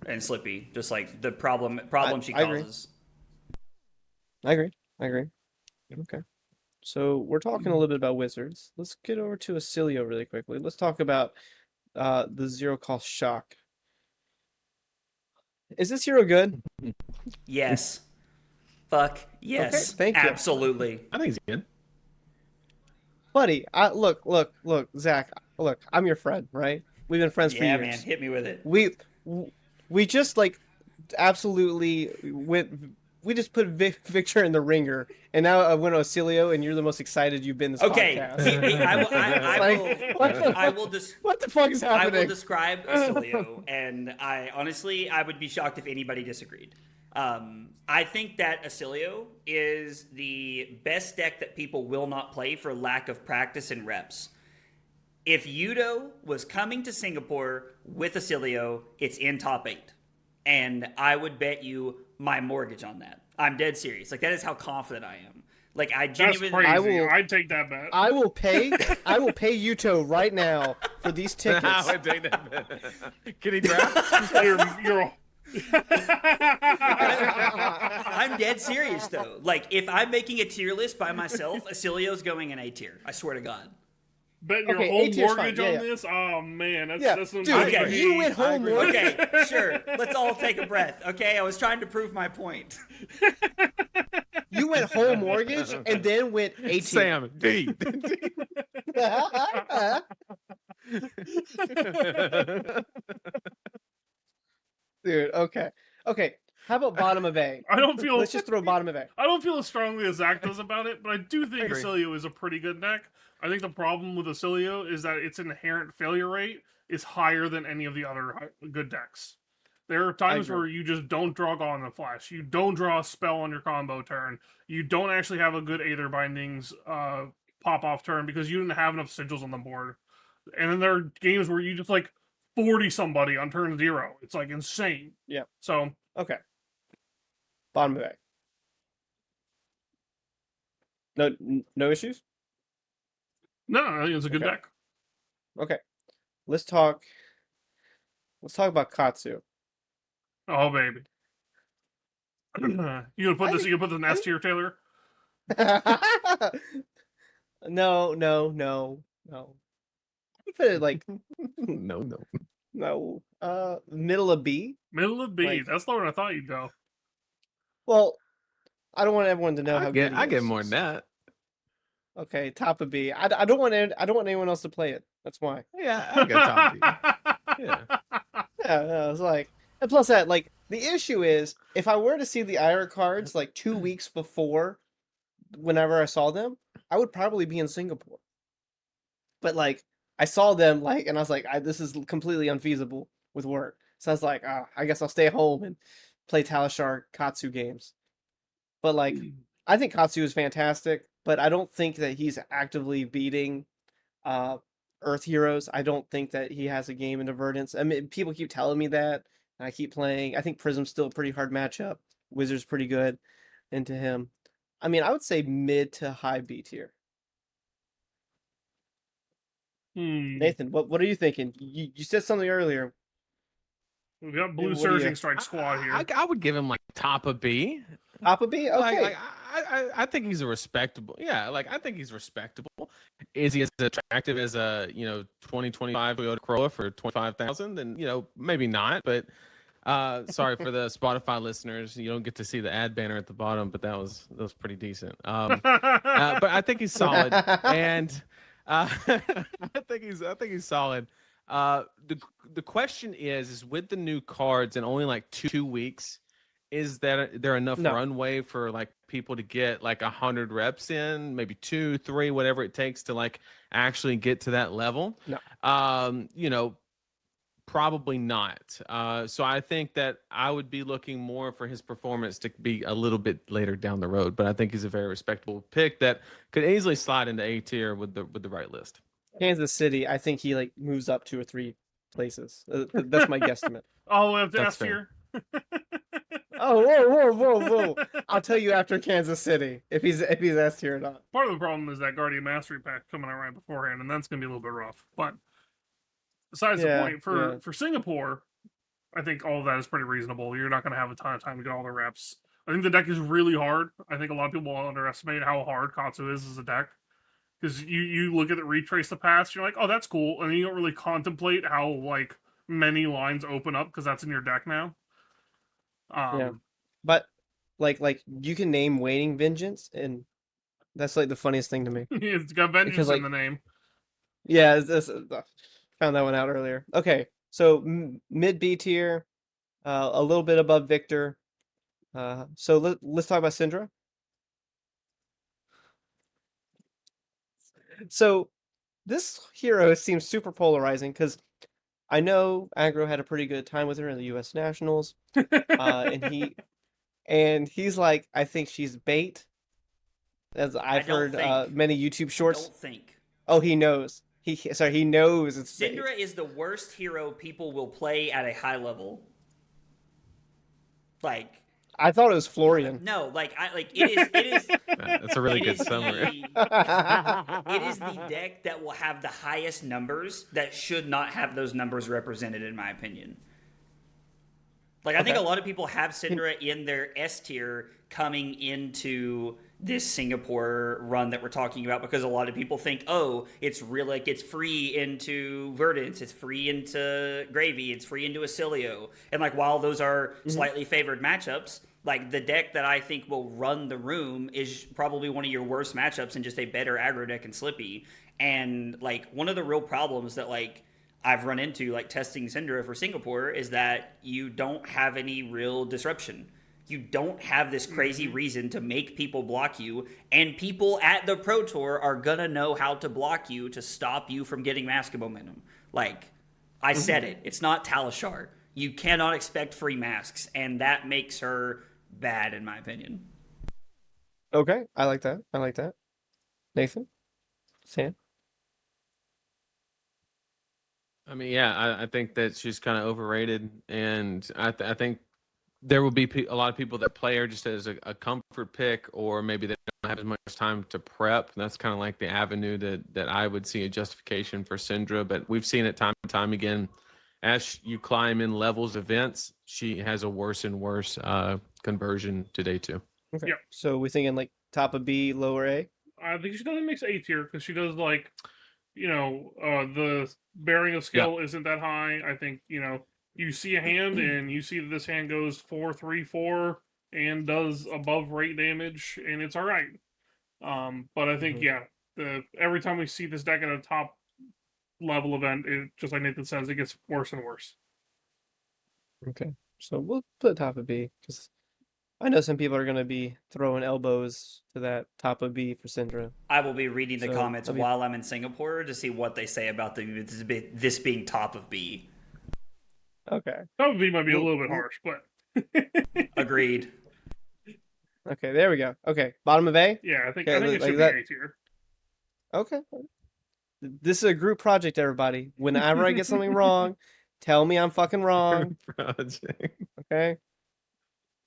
and Slippy. Just like the problem she I agree. causes. I agree. Okay. So we're talking a little bit about Wizards. Let's get over to Acilio really quickly. Let's talk about the zero cost shock. Is this hero good? Yes. Fuck yes. Okay, thank you. Absolutely. I think he's good. Buddy, look, Zach, look, I'm your friend, right? We've been friends for Yeah, years. man, hit me with it. We just like absolutely we just put Victor in the ringer, and now I went to Acilio, and you're the most excited you've been this podcast. What the fuck is I happening? will describe Acilio, and I would be shocked if anybody disagreed. I think that Acilio is the best deck that people will not play for lack of practice and reps. If Yudo was coming to Singapore with Acilio, it's in top 8. And I would bet you my mortgage on that. I'm dead serious. Like, that is how confident I am. Like, I That's genuinely... crazy. I'd take that bet. I will pay Yuto right now for these tickets. I would take that bet. Can he draft? You're I'm dead serious, though. Like, if I'm making a tier list by myself, Acilio's going in A tier. I swear to God. Bet your Okay, whole A tier's mortgage fine. Yeah, on yeah. this? Oh, man. That's Dude, Okay. you went home mortgage. Okay, sure. Let's all take a breath. Okay, I was trying to prove my point. You went home mortgage and then went 18. Sam D. Dude, okay. How about bottom of A? I don't feel... Let's just throw bottom of A. I don't feel as strongly as Zach does about it, but I do think agree. Acilio is a pretty good deck. I think the problem with Acilio is that its inherent failure rate is higher than any of the other good decks. There are times agree. where you just don't draw Gone in the Flash. You don't draw a spell on your combo turn. You don't actually have a good Aether Bindings pop-off turn because you didn't have enough sigils on the board. And then there are games where you just, like, 40 somebody on turn 0. It's, like, insane. Yeah. So, Okay. Bottom of the bag. No issues? no, I think it's a good Okay. deck. Okay. Let's talk about Katsu. Oh, baby. You gonna put this in S tier, Taylor? No. I put it like No. no. Middle of B. Middle of B. Like- That's lower than I thought you'd go. Well, I don't want everyone to know how good he I is. get more than that. Okay, top of B. I don't want anyone else to play it. That's why. Yeah, I get top B. Yeah. Yeah, no, it's like, and plus that, like, the issue is if I were to see the IR cards like 2 weeks before, whenever I saw them, I would probably be in Singapore. But like, I saw them like, and I was like, this is completely unfeasible with work. So I was like, I guess I'll stay home and play Talishar Katsu games. But like, I think Katsu is fantastic, but I don't think that he's actively beating Earth Heroes. I don't think that he has a game in Verdance. I mean, people keep telling me that, and I keep playing. I think Prism's still a pretty hard matchup. Wizard's pretty good into him. I mean, I would say mid to high B tier. Nathan, what are you thinking? You said something earlier. We've got Blue What do Surging you- Strike Squad here. I would give him like top of B. Top of B? Okay. Like I think he's a respectable. Yeah, like I think he's respectable. Is he as attractive as a 2025 Toyota Corolla for 25,000? Then maybe not. But sorry for the Spotify listeners, you don't get to see the ad banner at the bottom, but that was pretty decent. But I think he's solid, and I think he's solid. The question is with the new cards and only like 2 weeks, is there enough No. runway for like people to get like 100 reps in, maybe 2, 3, whatever it takes to like actually get to that level? No. Probably not. So I think that I would be looking more for his performance to be a little bit later down the road, but I think he's a very respectable pick that could easily slide into A tier with the right list. Kansas City, I think he like moves up 2 or 3 places. That's my guesstimate. All the way up to That's S fair. tier. Oh, whoa! I'll tell you after Kansas City if he's S tier or not. Part of the problem is that Guardian Mastery pack coming out right beforehand, and that's going to be a little bit rough. But besides the point, for Singapore, I think all of that is pretty reasonable. You're not going to have a ton of time to get all the reps. I think the deck is really hard. I think a lot of people underestimate how hard Katsu is as a deck. Because you look at it, retrace the past, you're like, oh, that's cool. And then you don't really contemplate how, like, many lines open up because that's in your deck now. Yeah. But like you can name Waning Vengeance, and that's like the funniest thing to me. It's got Vengeance Because, like- in the name. Yeah, found that one out earlier. Okay, so mid B tier, a little bit above Victor. So let's talk about Syndra. So this hero seems super polarizing because I know Aggro had a pretty good time with her in the U.S. Nationals, and he's like, I think she's bait. As I've heard many YouTube shorts. Don't think. Oh, he knows. He knows it's bait. Syndra is the worst hero people will play at a high level. Like, I thought it was Florian. no, it is. That's a really good summary. It is the deck that will have the highest numbers that should not have those numbers represented, in my opinion. Like, I think a lot of people have Syndra in their S tier coming into this Singapore run that we're talking about because a lot of people think, oh, it's real, like it's free into Verdance, it's free into Gravy, it's free into Acilio. And like, while those are slightly favored matchups, like the deck that I think will run the room is probably one of your worst matchups and just a better aggro deck in Slippy. And like, one of the real problems that like I've run into like testing Syndra for Singapore is that you don't have any real disruption. You don't have this crazy reason to make people block you, and people at the Pro Tour are gonna know how to block you to stop you from getting Mask of Momentum. Like, I said it. It's not Talishar. you cannot expect free masks, and that makes her bad, in my opinion. Okay, I like that. I like that. Nathan, Sam. I mean, yeah, I think that she's kind of overrated, and I think there will be a lot of people that play her just as a comfort pick, or maybe they don't have as much time to prep. That's kind of like the avenue that I would see a justification for Syndra. But we've seen it time and time again. As you climb in levels events, she has a worse and worse conversion to day 2. Okay. Yeah. So we're thinking like top of B, lower A. I think she doesn't mix A tier because she does like, the bearing of skill isn't that high. I think you see a hand and you see that this hand goes 4-3-4 and does above rate damage, and it's all right. But I think every time we see this deck at a top level event, it just like Nathan says, it gets worse and worse. Okay. So we'll put top of B because I know some people are going to be throwing elbows to that top of B for Syndra. I will be reading the So, comments I mean- while I'm in Singapore to see what they say about this being top of B. Okay. Top of B might be a little bit harsh, but Agreed. Okay, there we go. Okay, bottom of A? yeah, I think Okay, it like should that. be A tier. Okay. This is a group project, everybody. Whenever I get something wrong, tell me I'm fucking wrong, Project. okay?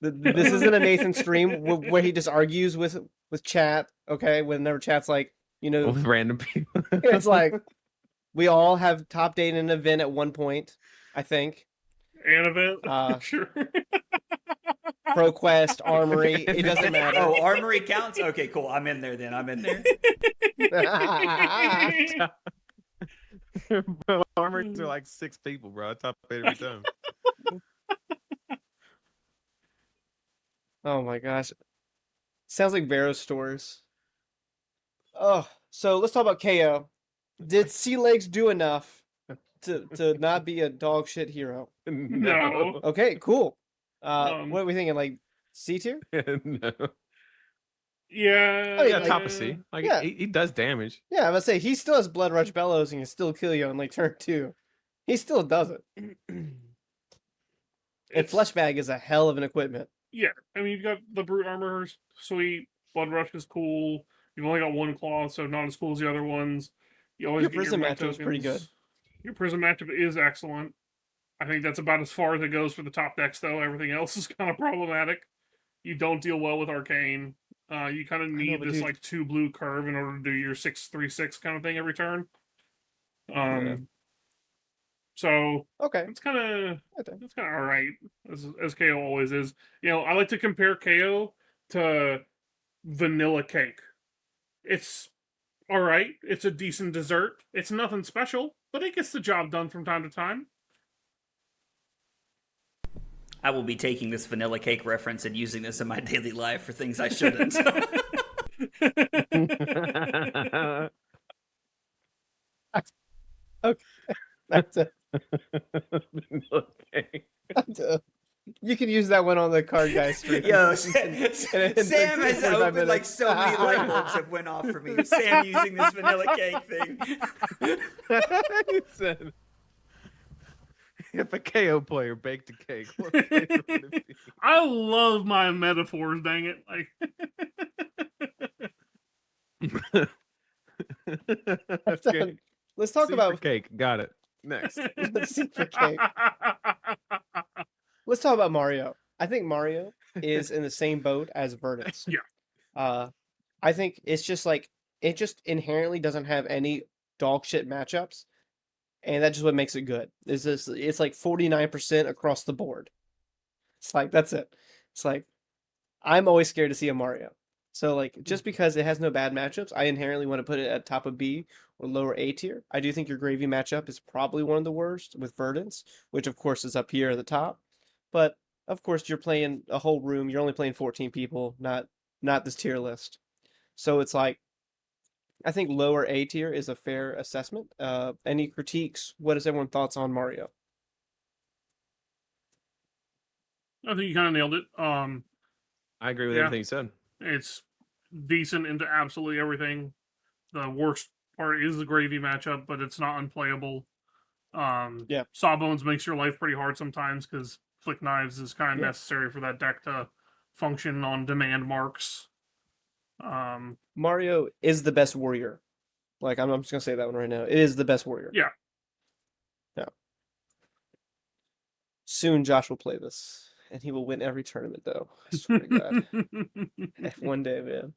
This isn't a Nathan stream where he just argues with chat, okay? Whenever chat's like, With random people. it's like we all have top date in an event at one point, I think. An event, sure. ProQuest, Armory, it doesn't matter. Oh, Armory counts? Okay, cool. I'm in there then. I'm in there. Bro, armors are like 6 people, bro. Top 8 every time. Oh my gosh. Sounds like Vero stores. Oh, so let's talk about KO. Did Sea Legs do enough to not be a dog shit hero? No. Okay, cool. Um, What are we thinking? Like C tier? No. Yeah. Oh, Yeah, like- top of C. Like Yeah. he does damage. Yeah, I'm gonna say he still has Blood Rush Bellows and can still kill you on like turn 2. He still does it. And It's- Fleshbag is a hell of an equipment. Yeah, I mean, you've got the Brute Armor, sweet. Blood Rush is cool. You've only got one claw, so not as cool as the other ones. You always Your get Prism your matchup is pretty tokens. good. Your Prism matchup is excellent. I think that's about as far as it goes for the top decks, though. Everything else is kind of problematic. You don't deal well with Arcane. You kind of need but this dude- like 2 blue curve in order to do your 6-3-6 kind of thing every turn. So Okay. it's kind of Okay. it's kind of all right, as KO always is. I like to compare KO to vanilla cake. It's all right. It's a decent dessert. It's nothing special, but it gets the job done from time to time. I will be taking this vanilla cake reference and using this in my daily life for things I shouldn't. That's a, Okay. that's a, you can use that one on the card guy stream. Yo, in Sam has 45 opened like minutes. so many light bulbs have went off for me. Sam using this vanilla cake thing. He said, if a KO player baked a cake, what flavor would it be? I love my metaphors. Dang it! Okay. Let's talk C for about cake. Got it. Next. C for cake. Let's talk about Mario. I think Mario is in the same boat as Verdance. Yeah. I think it's just like it just inherently doesn't have any dog shit matchups, and that's just what makes it good. It's like 49% across the board. It's like that's it. It's like I'm always scared to see a Mario. So like just because it has no bad matchups, I inherently want to put it at top of B or lower A tier. I do think your gravy matchup is probably one of the worst with Verdance, which of course is up here at the top. But of course you're playing a whole room. You're only playing 14 people, not this tier list. So it's like I think lower A tier is a fair assessment. Any critiques? What is everyone's thoughts on Mario? I think you kind of nailed it. I agree with Yeah. everything you said. It's decent into absolutely everything. The worst part is the gravy matchup, but it's not unplayable. Yeah. Sawbones makes your life pretty hard sometimes because Flick Knives is kind of Yeah. necessary for that deck to function on demand marks. Mario is the best warrior. Like I'm just gonna say that one right now. It is the best warrior. Yeah. Yeah. Soon Josh will play this, and he will win every tournament, though. I swear to God. One day, man.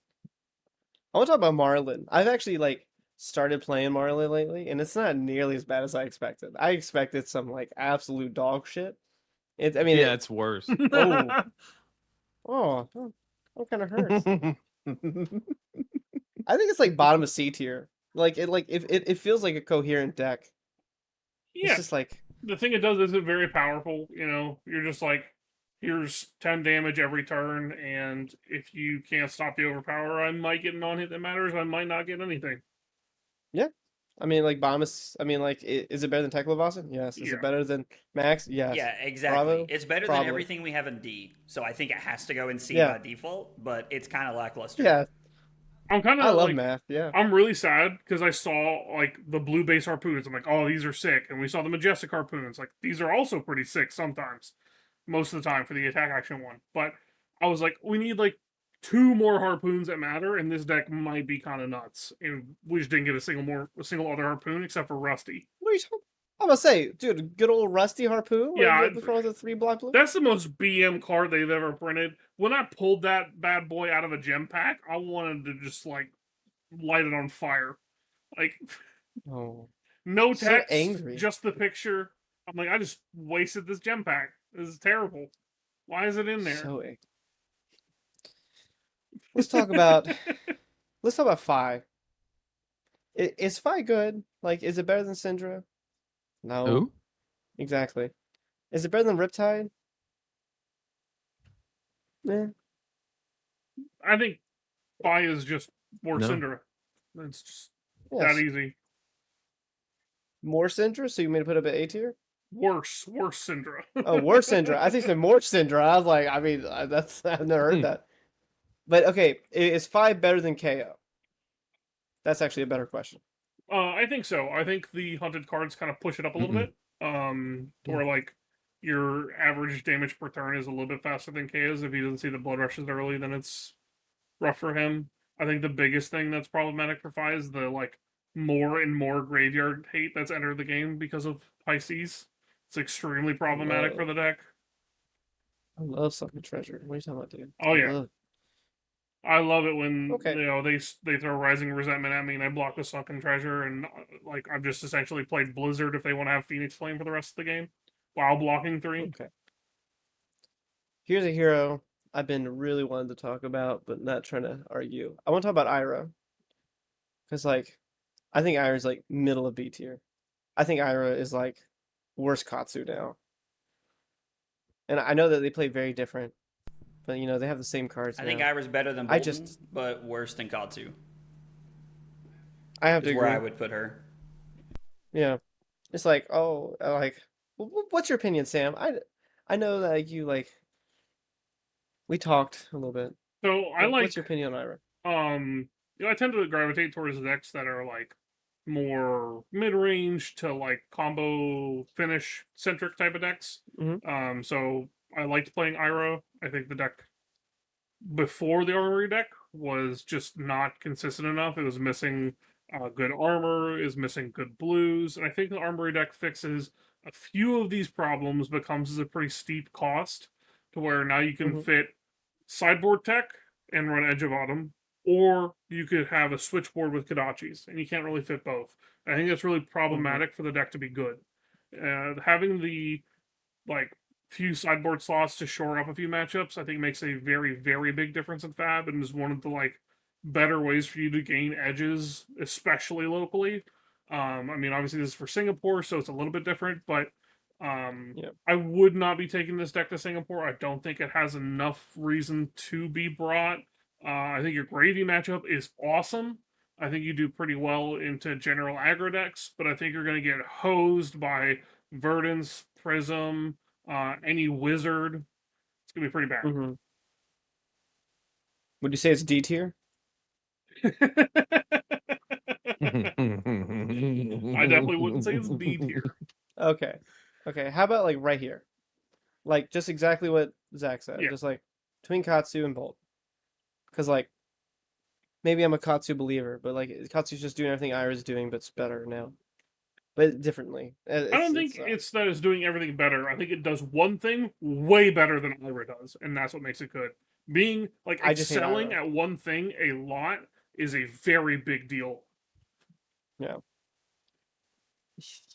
I want to talk about Marlin. I've actually like started playing Marlin lately, and it's not nearly as bad as I expected. I expected some like absolute dog shit. I mean, Yeah, it's worse. oh, oh, that kind of hurts. I think it's like bottom of C tier. Like it feels like a coherent deck. It's Yeah. just like The thing it does is it's very powerful. You know, you're just like, here's 10 damage every turn, and if you can't stop the overpower, I might get a non-hit that matters. I might not get anything. yeah. I mean, like Bombus. I mean, like, is it better than Tekla Yes. Is Yeah. it better than Max? Yes. Yeah, exactly. Bravo? It's better Probably. than everything we have in D, so I think it has to go in C Yeah. by default. But it's kind of lackluster. Yeah. I'm kind I of love like, math. Yeah. I'm really sad because I saw like the blue base harpoons. I'm like, oh, these are sick. And we saw the majestic harpoons. Like, these are also pretty sick sometimes, most of the time for the attack action one. But I was like, we need like 2 more harpoons that matter, and this deck might be kind of nuts. And we just didn't get a single other harpoon except for Rusty. What are you talking? I'm gonna say, dude, good old Rusty Harpoon. Yeah, What's wrong with the 3 block blue? That's the most BM card they've ever printed. When I pulled that bad boy out of a gem pack, I wanted to just like light it on fire. Like, Oh, no so text, angry. just the picture. I'm like, I just wasted this gem pack. This is terrible. Why is it in there? So angry. Let's talk about Fi. Is Fi good? Like, is it better than Syndra? No. Who? Exactly. Is it better than Riptide? Eh. I think Fi is just more No. Syndra. It's just Yes. that easy. More Syndra? So you made to put up at A tier? Worse Syndra. Oh, worse Syndra. I think it's more Syndra. I was like, I mean, I've never heard that. But okay, is 5 better than KO? That's actually a better question. I think so. I think the hunted cards kind of push it up a little bit. Or like your average damage per turn is a little bit faster than KO's. If he doesn't see the blood rushes early, then it's rough for him. I think the biggest thing that's problematic for Fi is the like more and more graveyard hate that's entered the game because of Pisces. It's extremely problematic for the deck. I love Sunken Treasure. What are you talking about, dude? Oh yeah. I love it when Okay. you know they throw Rising Resentment at me and I block the Sunken Treasure, and like I've just essentially played Blizzard if they want to have Phoenix Flame for the rest of the game while blocking 3. Okay. Here's a hero I've been really wanting to talk about, but not trying to argue. I want to talk about Ira. Because, like, I think Ira's, like, middle of B tier. I think Ira is, like, worse Katsu now. And I know that they play very different, but, you know, they have the same cards I now. think Ira's better than Bolton, but worse than Katsu. I have to Is agree. where I would put her. Yeah. It's like, oh, like, what's your opinion, Sam? I know that you, like, we talked a little bit. So I like. What's your opinion on Ira? You know, I tend to gravitate towards decks that are like more mid-range to like combo finish centric type of decks. Mm-hmm. So I liked playing Ira. I think the deck before the Armory deck was just not consistent enough. It was missing good armor, is missing good blues, and I think the Armory deck fixes a few of these problems, but comes at a pretty steep cost to where now you can fit sideboard tech and run Edge of Autumn, or you could have a switchboard with Kodachis, and you can't really fit both. I think that's really problematic for the deck to be good. Having the like few sideboard slots to shore up a few matchups, I think makes a very, very big difference in Fab, and is one of the like better ways for you to gain edges, especially locally. I mean, obviously this is for Singapore, so it's a little bit different, but I would not be taking this deck to Singapore. I don't think it has enough reason to be brought. I think your Gravy matchup is awesome. I think you do pretty well into general aggro decks, but I think you're going to get hosed by Verdance, Prism, any Wizard. It's going to be pretty bad. Mm-hmm. Would you say it's D tier? I definitely wouldn't say it's B tier. Okay. Okay. How about like right here? Like just exactly what Zach said. Yeah. Just like between Katsu and Bolt. Because like maybe I'm a Katsu believer, but like Katsu's just doing everything Ira's doing, but it's better now. But differently. I don't think it's that it's doing everything better. I think it does one thing way better than Ira does, and that's what makes it good. Being like I just hate excelling Ira. at one thing a lot is a very big deal. Yeah.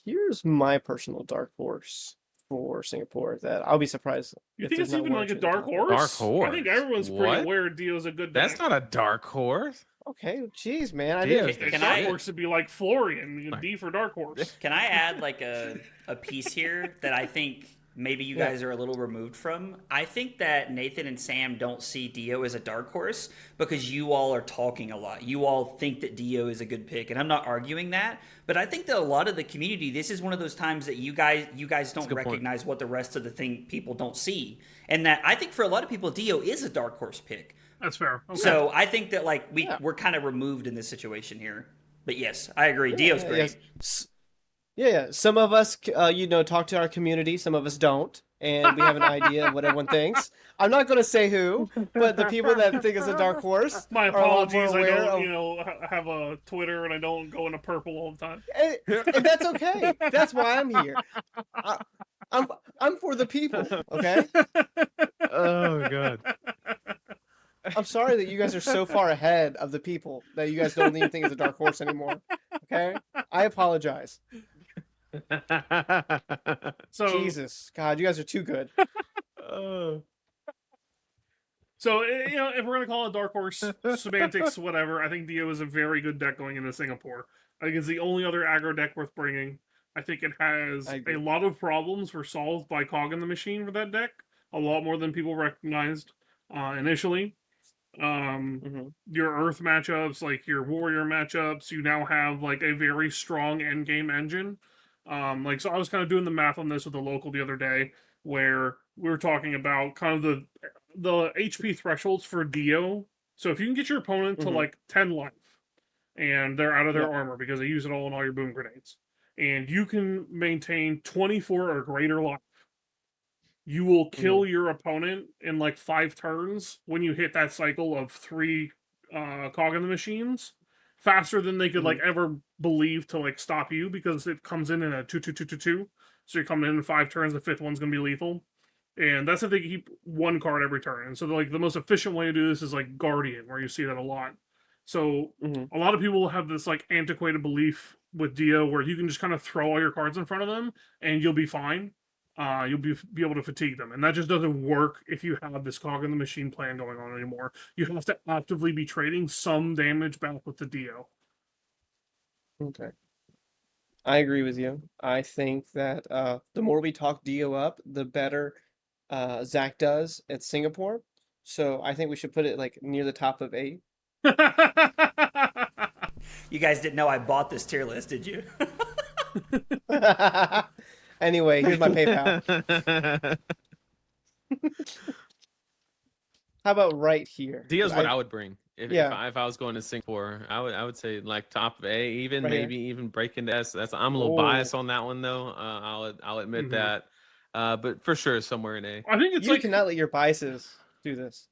Here's my personal dark horse for Singapore that I'll be surprised You if think there's it's not even one or like a two at the dark top. horse? Dark horse. I think everyone's pretty What? aware Dio's a good That's deck. not a dark horse. Okay, jeez, man. I Dio's didn't. the A dark I- horse would be like Florian, Like- D for dark horse. Can I add like a piece here that I think maybe you guys are a little removed from? I think that Nathan and Sam don't see Dio as a dark horse because you all are talking a lot. You all think that Dio is a good pick, and I'm not arguing that. But I think that a lot of the community, this is one of those times that you guys don't good point. recognize what the rest of the thing people don't see, and that I think for a lot of people, Dio is a dark horse pick. That's fair. Okay. So I think that like Yeah. we're kind of removed in this situation here. But yes, I agree. Dio's great. Yes. Yeah. Some of us, talk to our community. Some of us don't, and we have an idea of what everyone thinks. I'm not going to say who, but the people that think it's a dark horse. My are a lot more apologies. I aware don't, of- have a Twitter and I don't go into purple all the time. And that's okay. That's why I'm here. I'm for the people. Okay. Oh god. I'm sorry that you guys are so far ahead of the people that you guys don't even think it's a dark horse anymore. Okay. I apologize. So Jesus, God, you guys are too good. Oh. So, if we're going to call it dark horse, semantics, whatever, I think Dio is a very good deck going into Singapore. I think it's the only other aggro deck worth bringing. I think it has I agree. a lot of problems were solved by Cog in the Machine for that deck. A lot more than people recognized initially. Mhm. Your Earth matchups, like your Warrior matchups, you now have like a very strong endgame engine. So I was kind of doing the math on this with a local the other day, where we were talking about kind of the HP thresholds for Dio. So if you can get your opponent to Mhm. like 10 life, and they're out of their Yeah. armor because they use it all in all your boom grenades, and you can maintain 24 or greater life, you will kill your opponent in like 5 turns when you hit that cycle of 3 cog in the machines, faster than they could like ever believe to like stop you, because it comes in a 2-2-2-2-2. So you're coming in 5 turns, the 5th one's gonna be lethal. And that's if they keep 1 card every turn. And so like the most efficient way to do this is like Guardian, where you see that a lot. So Mhm. a lot of people have this like antiquated belief with Dio where you can just kind of throw all your cards in front of them and you'll be fine. You'll be able to fatigue them, and that just doesn't work if you have this cog in the machine plan going on anymore. You have to actively be trading some damage back with the Dio. Okay. I agree with you. I think that the more we talk Dio up, the better Zach does at Singapore. So I think we should put it like near the top of 8. You guys didn't know I bought this tier list, did you? Anyway, here's my PayPal. How about right here? Dio's 'Cause what I would bring if Yeah. if I was going to Singapore. I would say like top of A, even Right here. maybe even break into S. I'm a little Oh. biased on that one though. I'll admit Mhm. that. But for sure somewhere in A. I think it's You like cannot let your biases do this.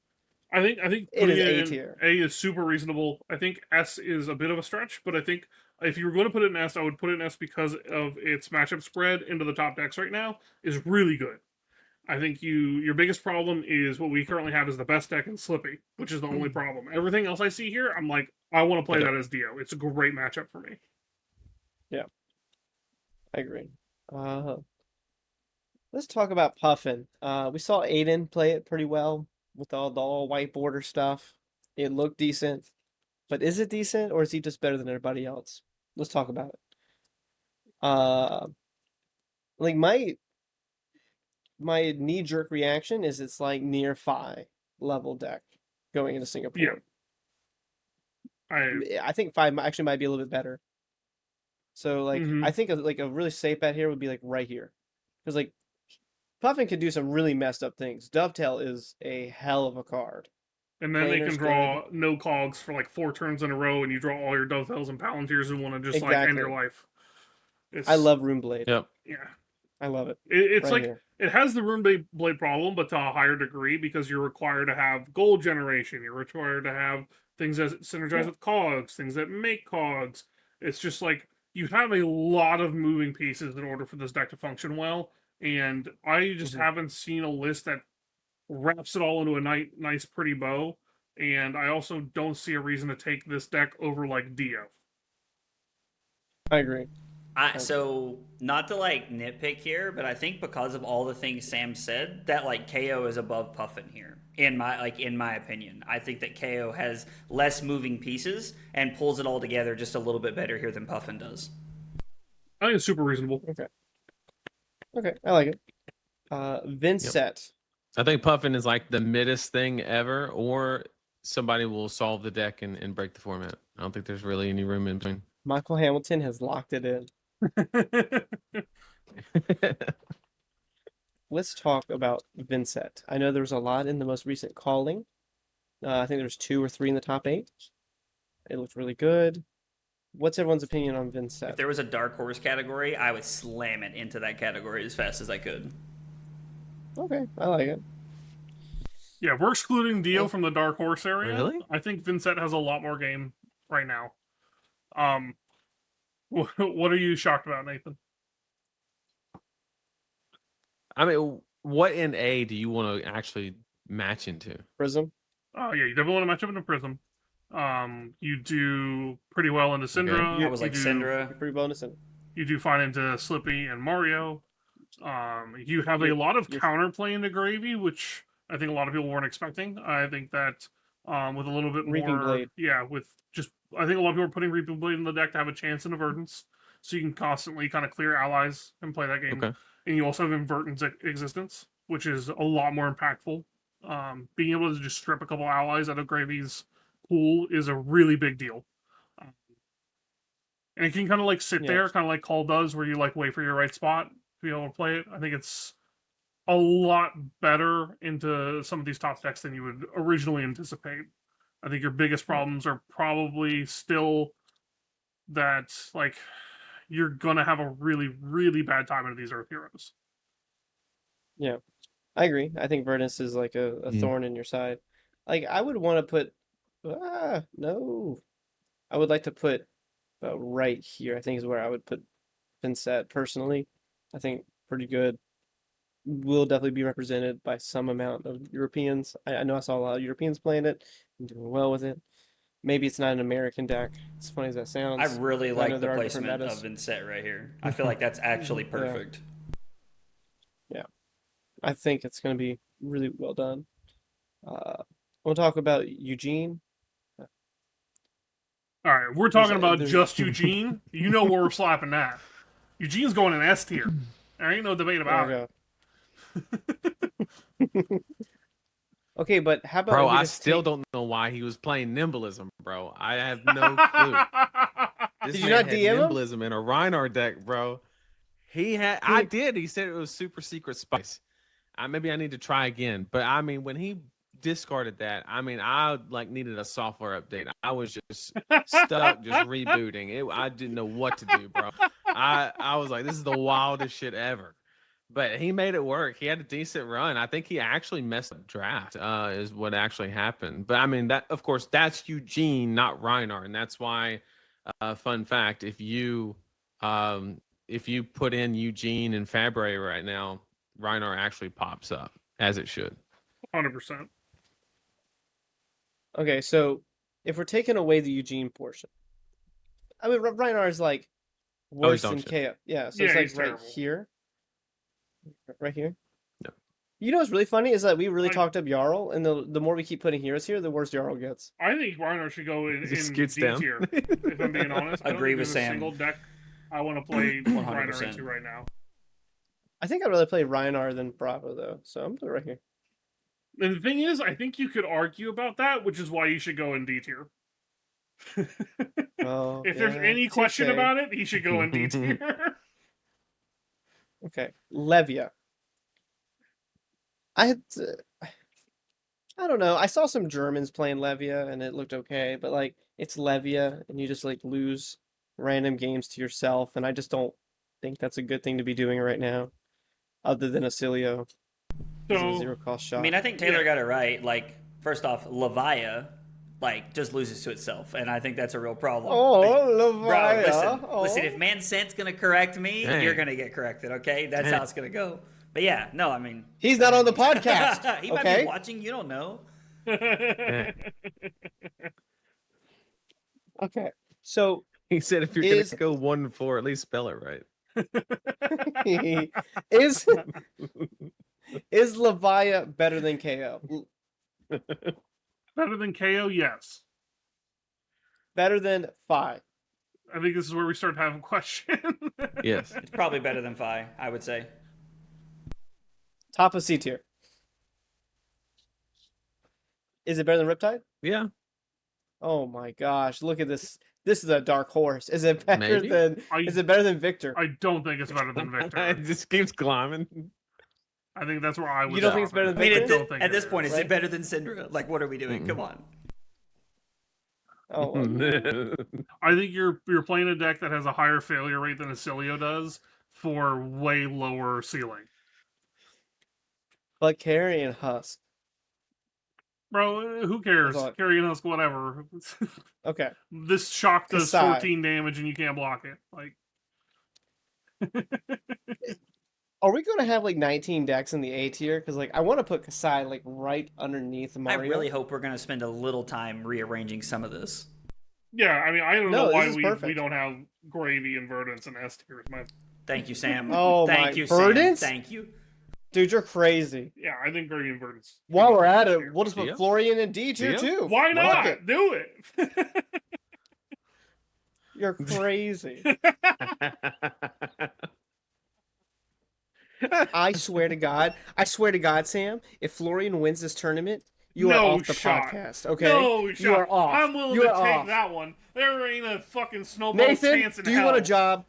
I think It putting is it A in tier. A is super reasonable. I think S is a bit of a stretch, but I think if you were going to put it in S, I would put it in S because of its matchup spread into the top decks right now is really good. I think your biggest problem is what we currently have is the best deck in Slippy, which is the only problem. Everything else I see here, I'm like, I want to play Okay. that as Dio. It's a great matchup for me. I agree. Let's talk about Puffin. We saw Aiden play it pretty well with all the all white border stuff. It looked decent, but is it decent or is he just better than everybody else? Let's talk about it. Like my knee-jerk reaction is it's like near 5 level deck going into Singapore. Yeah. I think 5 actually might be a little bit better. So like Mhm. I think like a really safe bet here would be like right here, because like Puffin can do some really messed up things. Dovetail is a hell of a card. And then they can Planer's draw no cogs for like 4 turns in a row, and you draw all your dovetails and palantirs and want to just like end your Exactly. life. It's, I love Runeblade. Yep. Yeah. I love it. It's Right like here. it has the rune blade problem, but to a higher degree because you're required to have gold generation. You're required to have things that synergize with cogs, things that make cogs. It's just like you have a lot of moving pieces in order for this deck to function well, and I just haven't seen a list that wraps it all into a nice, pretty bow. And I also don't see a reason to take this deck over like Dio. I agree. So not to like nitpick here, but I think because of all the things Sam said, that like KO is above Puffin here. In my opinion, I think that KO has less moving pieces and pulls it all together just a little bit better here than Puffin does. I think it's super reasonable. Okay, I like it. Vincent. I think Puffin is like the middest thing ever, or somebody will solve the deck and break the format. I don't think there's really any room in between. Michael Hamilton has locked it in. Let's talk about Vincent. I know there was a lot in the most recent calling. I think there's 2 or 3 in the top 8. It looked really good. What's everyone's opinion on Vincent? If there was a dark horse category, I would slam it into that category as fast as I could. Okay, I like it. Yeah, we're excluding Dio from the dark horse area. Really? I think Vincent has a lot more game right now. What are you shocked about, Nathan? I mean, what in A do you want to actually match into? Prism. Oh yeah, you definitely want to match up into Prism. You do pretty well into Syndra. Okay. I was like Syndra. Pretty bonus in. You do fine into Slippy and Mario. You have a lot of counterplay into Gravy, which I think a lot of people weren't expecting. I think that with a little bit Reaping more, Blade. yeah, I think a lot of people are putting Reaping Blade in the deck to have a chance in Avertance, so you can constantly kind of clear allies and play that game. Okay. And you also have Invertant's Existence, which is a lot more impactful. Being able to just strip a couple allies out of Gravy's pool is a really big deal. And it can kind of like sit there, kind of like Call does, where you like wait for your right spot to be able to play it. I think it's a lot better into some of these top decks than you would originally anticipate. I think your biggest problems are probably still that like you're gonna have a really, really bad time into these Earth Heroes. Yeah, I agree. I think Verdance is like a thorn in your side. Like I would want to put, no, I would like to put right here. I think is where I would put Vincent personally. I think pretty good. Will definitely be represented by some amount of Europeans. I know I saw a lot of Europeans playing it and doing well with it. Maybe it's not an American deck. As funny as that sounds. I really like the there are different placement metas. of Vincent right here. I feel like that's actually perfect. Yeah. I think it's going to be really well done. We'll talk about Eugene. All right, we're talking about there's- just Eugene. You know where we're slapping that. Eugene's going in S tier. There ain't no debate about it. Okay, but how about Bro, we I just still take- don't know why he was playing Nimblism, bro. I have no clue. This Did you man not had DM him? Nimblism in a Rhinar deck, bro. I did. He said it was super secret spice. Maybe I need to try again. But I mean, when he discarded that, I mean, I like needed a software update. I was just stuck, just rebooting it. I didn't know what to do, bro. I was like, this is the wildest shit ever. But he made it work. He had a decent run. I think he actually messed up draft, is what actually happened. But I mean, that of course, that's Eugene, not Rhinar, and that's why. Fun fact: if you put in Eugene and Fabray right now, Rhinar actually pops up as it should. 100%. Okay, so if we're taking away the Eugene portion, I mean, Rhinar is like worse dog than shit. KO. Yeah, so Yeah, it's like he's right terrible. here. Right here. Yep. You know what's really funny is that we really Like- talked up Jarl, and the more we keep putting heroes here, the worse Jarl gets. I think Rhinar should go in Just D scoots down. tier. If I'm being honest, I don't Agree think with there's a Sam. single deck I want to play Rhinar 100%. into right now. I think I'd rather play Rhinar than Bravo though, so I'm gonna put it right here. And the thing is, I think you could argue about that, which is why you should go in D tier. Oh, If there's yeah, any question touche. about it, he should go in D tier. Okay, Levia. I don't know. I saw some Germans playing Levia and it looked okay, but like it's Levia and you just like lose random games to yourself, and I just don't think that's a good thing to be doing right now. other than Acilio. This is a So, zero cost shot. I mean, I think Taylor got it right. Like, first off, Levia, like, just loses to itself, and I think that's a real problem. Oh, Like, bro, Levia. listen. If Mansent's gonna correct me, Dang. you're gonna get corrected. Okay, that's how it's gonna go. But yeah, no, I mean, He's not on the podcast. he might okay? be watching. You don't know. Okay. So He said if you're Is- gonna go 1-4, at least spell it right. is Levia better than KO? better than KO, yes. Better than Phi? I think this is where we start having questions. Yes. It's probably better than Phi, I would say. Top of C tier. Is it better than Riptide? Yeah. Oh my gosh! Look at this. This is a dark horse. Is it better Maybe. than? Is it better than Victor? I don't think it's better than Victor. It just keeps climbing. I think that's where I would. You don't think it's better than I mean, Victor? at this point, is Right? it better than Syndra? Like, what are we doing? Come on. Oh, I think you're playing a deck that has a higher failure rate than Acilio does for way lower ceiling. but Carry and Husk. Bro, who cares? That's all- Carrying Husk, whatever. Okay. This shock does Kasai. 14 damage and you can't block it. Like, Are we going to have like 19 decks in the A tier? Because like I want to put Kasai like right underneath Mario. I really hope we're gonna spend a little time rearranging some of this. yeah, I mean, I don't No, know why this is we perfect. don't have Gravy and Verdance and S tiers. Thank you, Sam. Oh, Thank my you, Sam. Verdance? Thank you. Dude, you're crazy. Yeah, I think Gravy and Verdance. While we're at it, we'll just put Deal? Florian in D tier Deal? too. Why Fuck not? it. Do it. You're crazy. I swear to God, Sam, if Florian wins this tournament, you No are off the shot. podcast. Okay, No, you shot. are off. I'm willing you to are take off. that one. There ain't a fucking snowball Nathan, chance in do you hell. want a job?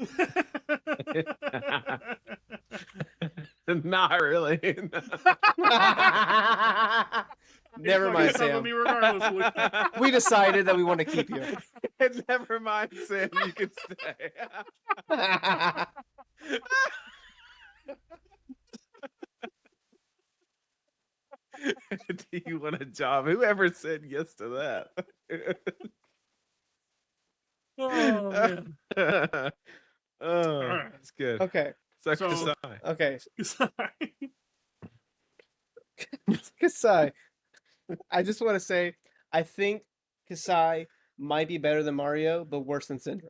Not really. Never You're mind, fucking with Sam. me regardless, Luke. We decided that we want to keep you. Never mind, Sam. You can stay. Do you want a job? Whoever said yes to that? Oh, man. Oh, right. that's good. Okay, So, So- Kasai. okay. Sorry. Kasai. I just want to say, I think Kasai might be better than Mario, but worse than Syndra.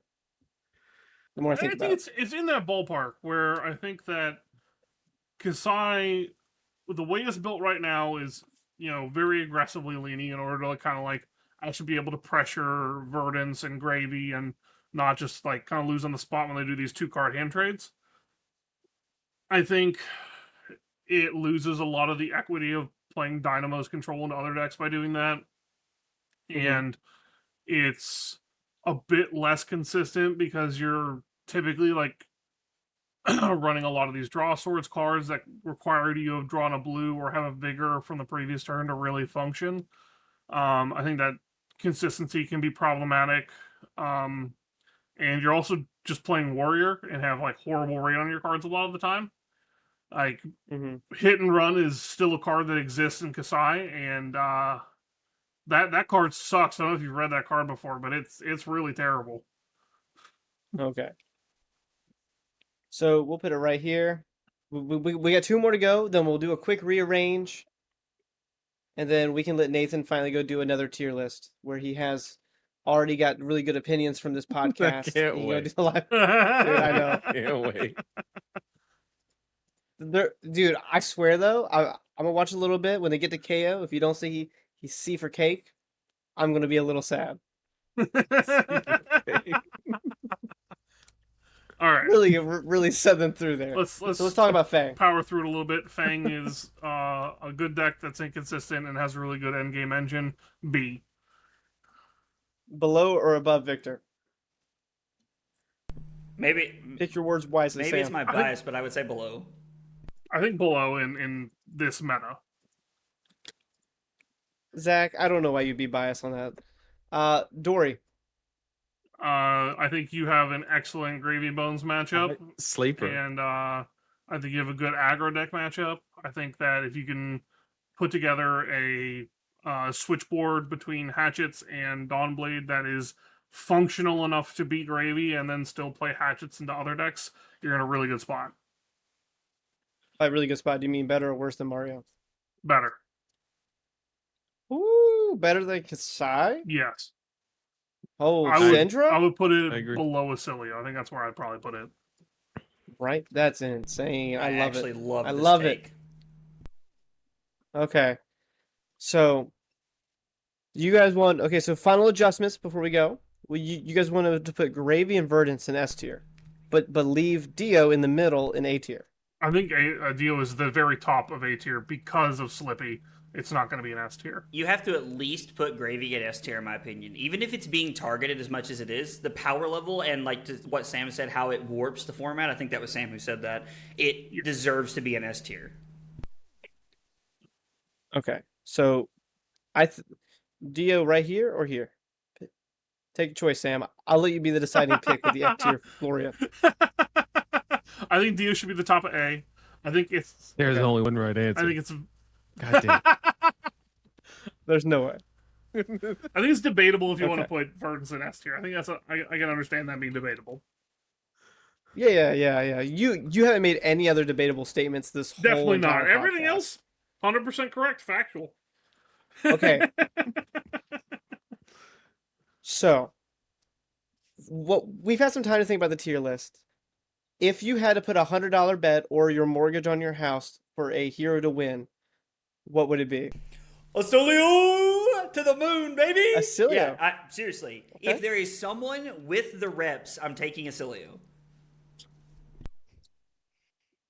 The more I think about it. it's in that ballpark where I think that Kasai, the way it's built right now, is very aggressively leaning in order to kind of like actually be able to pressure Verdance and Gravy and not just like kind of lose on the spot when they do these 2-card hand trades. I think it loses a lot of the equity of playing Dynamo's control into other decks by doing that. And it's a bit less consistent because you're typically like running a lot of these draw swords cards that require you to have drawn a blue or have a vigor from the previous turn to really function. I think that consistency can be problematic. And you're also just playing warrior and have like horrible rate on your cards a lot of the time. Like hit and run is still a card that exists in Kasai, and that card sucks. I don't know if you've read that card before, but it's really terrible. Okay. So we'll put it right here. We got 2 more to go. Then we'll do a quick rearrange, and then we can let Nathan finally go do another tier list where he has already got really good opinions from this podcast. can't He can go wait. do the live- Dude, I know. Can't wait. Dude, I swear though, I'm gonna watch a little bit when they get to KO. If you don't see he's C for cake, I'm gonna be a little sad. All right, Really set them through there. let's So let's talk about Fang. power through it a little bit. Fang is a good deck that's inconsistent and has a really good endgame engine. B. Below or above Victor? Maybe Pick your words wisely, maybe Sam. it's my bias, but I would say below. I think below in this meta. Zach, I don't know why you'd be biased on that. Dory. I think you have an excellent Gravy Bones matchup. Sleeper. And I I think you have a good aggro deck matchup. I think that if you can put together a switchboard between hatchets and Dawnblade that is functional enough to beat Gravy and then still play hatchets into other decks, you're in a really good spot. By really good spot, do you mean better or worse than Mario? Better. Ooh, better than Kasai? Yes. Oh, I would Syndra? put I it agree. below Acilio. I think that's where I'd probably put it. Right? That's insane. I love actually it. love I this love take. it. Okay. So, you guys want... Okay, so final adjustments before we go. Well, you guys wanted to put Gravy and Verdance in S tier, but leave Dio in the middle in A tier. I think Dio is the very top of A tier because of Slippy. It's not going to be an S tier. You have to at least put Gravy at S tier, in my opinion. Even if it's being targeted as much as it is, the power level and like what Sam said, how it warps the format. I think that was Sam who said that. It deserves to be an S tier. Okay. So, Dio right here or here? Take a choice, Sam. I'll let you be the deciding pick with the F tier Floria. I think Dio should be the top of A. I think it's. There's Okay. only one right answer. I think it's. God damn. There's no way. I think it's debatable if you want to Okay. put Verdance in S tier. I think that's. I can understand that being debatable. Yeah. You haven't made any other debatable statements this whole Definitely entire not. Everything podcast. else, 100% correct, factual. Okay. So, what we've had some time to think about the tier list. If you had to put $100 bet or your mortgage on your house for a hero to win, what would it be? Acilio to the moon, baby! Acilio. Yeah, seriously. Okay. If there is someone with the reps, I'm taking Acilio.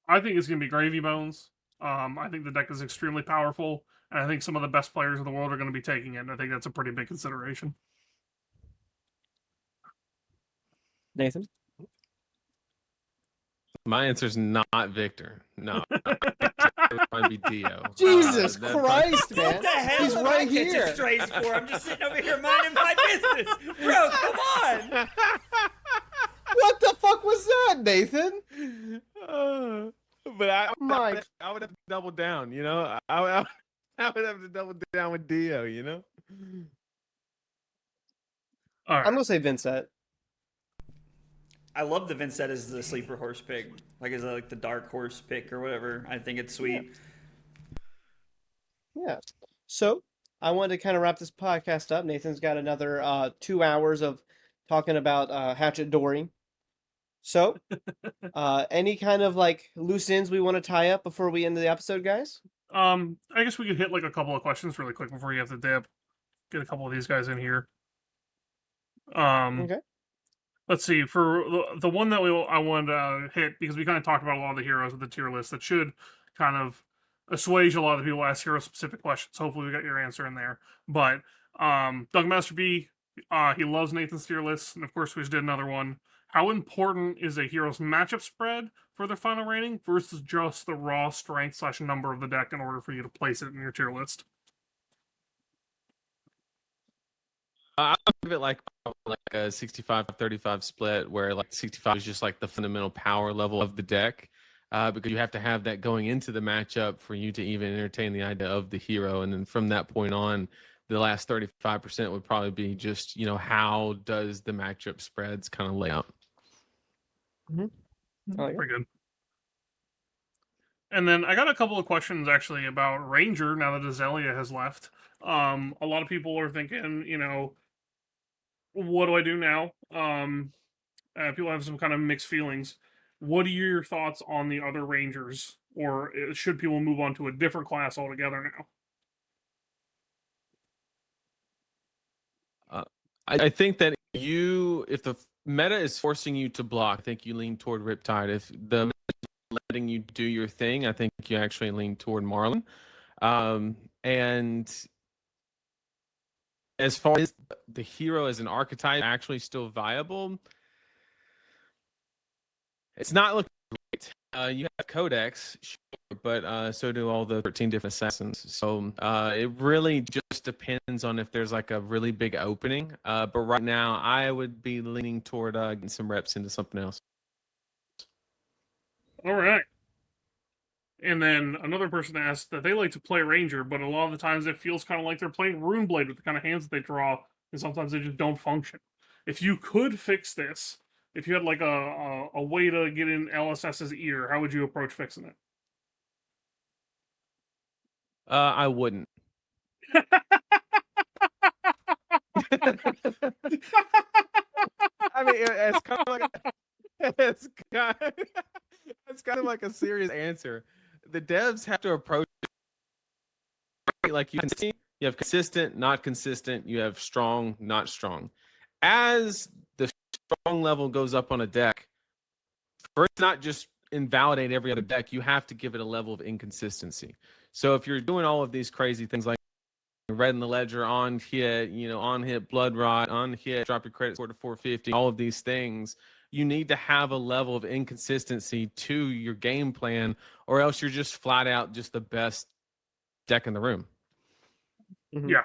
I think it's going to be Gravy Bones. I think the deck is extremely powerful, and I think some of the best players in the world are going to be taking it. And I think that's a pretty big consideration. Nathan? My answer's not Victor. No. It might be Dio. Jesus That- Christ, man. What the hell He's am right I catching here. strays for? I'm just sitting over here minding my business. Bro, come on! What the fuck was that, Nathan? But I Mike. would have to double down, you know? I would have to double down with Dio, you know? All right. I'm gonna say Vincent. I love the Vincent as the sleeper horse pick. Like as like the dark horse pick or whatever. I think it's sweet. Yeah. So I wanted to kind of wrap this podcast up. Nathan's got another 2 hours of talking about Hatchet Dory. So, any kind of like loose ends we want to tie up before we end the episode, guys? I guess we could hit like a couple of questions really quick before you have to dip. Get a couple of these guys in here. Okay. Let's see. For the one that I wanted to hit, because we kind of talked about a lot of the heroes with the tier list, that should kind of assuage a lot of the people who ask hero specific questions. Hopefully we got your answer in there. But Dunkmaster B, he loves Nathan's tier list, and of course we just did another one. How important is a hero's matchup spread for their final rating versus just the raw strength / number of the deck in order for you to place it in your tier list? I give it like a 65-35 split where like 65 is just like the fundamental power level of the deck. Because you have to have that going into the matchup for you to even entertain the idea of the hero. And then from that point on, the last 35% would probably be just, you know, how does the matchup spreads kind of lay out? I like it. Pretty good. And then I got a couple of questions actually about Ranger now that Azalea has left. A lot of people are thinking, you know, what do I do now? People have some kind of mixed feelings. What are your thoughts on the other Rangers? Or should people move on to a different class altogether now? I think that if the meta is forcing you to block, I think you lean toward Riptide. If the meta is letting you do your thing, I think you actually lean toward Marlin. And as far as the hero as an archetype actually still viable, it's not looking great. You have Codex, sure, but so do all the 13 different assassins. So it really just depends on if there's like a really big opening. But right now, I would be leaning toward getting some reps into something else. All right. And then another person asked that they like to play Ranger, but a lot of the times it feels kind of like they're playing Runeblade with the kind of hands that they draw, and sometimes they just don't function. If you could fix this, if you had like a way to get in LSS's ear, how would you approach fixing it? I wouldn't. I mean, it's kind of like it's kind of like a serious answer. The devs have to approach it like you have consistent, not consistent. You have strong, not strong. As the strong level goes up on a deck, first, not just invalidate every other deck. You have to give it a level of inconsistency. So if you're doing all of these crazy things like Red in the Ledger, on hit, on hit Blood Rot, on hit, drop your credit score to 450, all of these things, you need to have a level of inconsistency to your game plan, or else you're just flat out just the best deck in the room. Mhm. Yeah.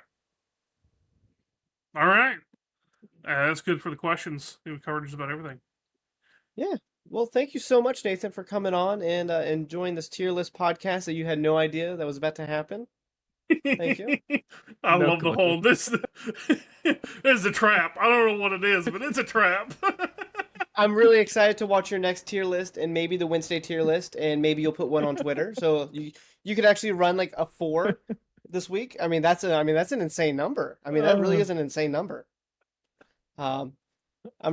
All right. That's good for the questions. We covered just about everything. Yeah. Well, thank you so much, Nathan, for coming on and joining this tier list podcast that you had no idea that was about to happen. Thank you. I No love the whole this. This is a trap. I don't know what it is, but it's a trap. I'm really excited to watch your next tier list and maybe the Wednesday tier list, and maybe you'll put one on Twitter. So you could actually run like a 4 this week. I mean, that's an insane number. I mean, that really is an insane number. I'm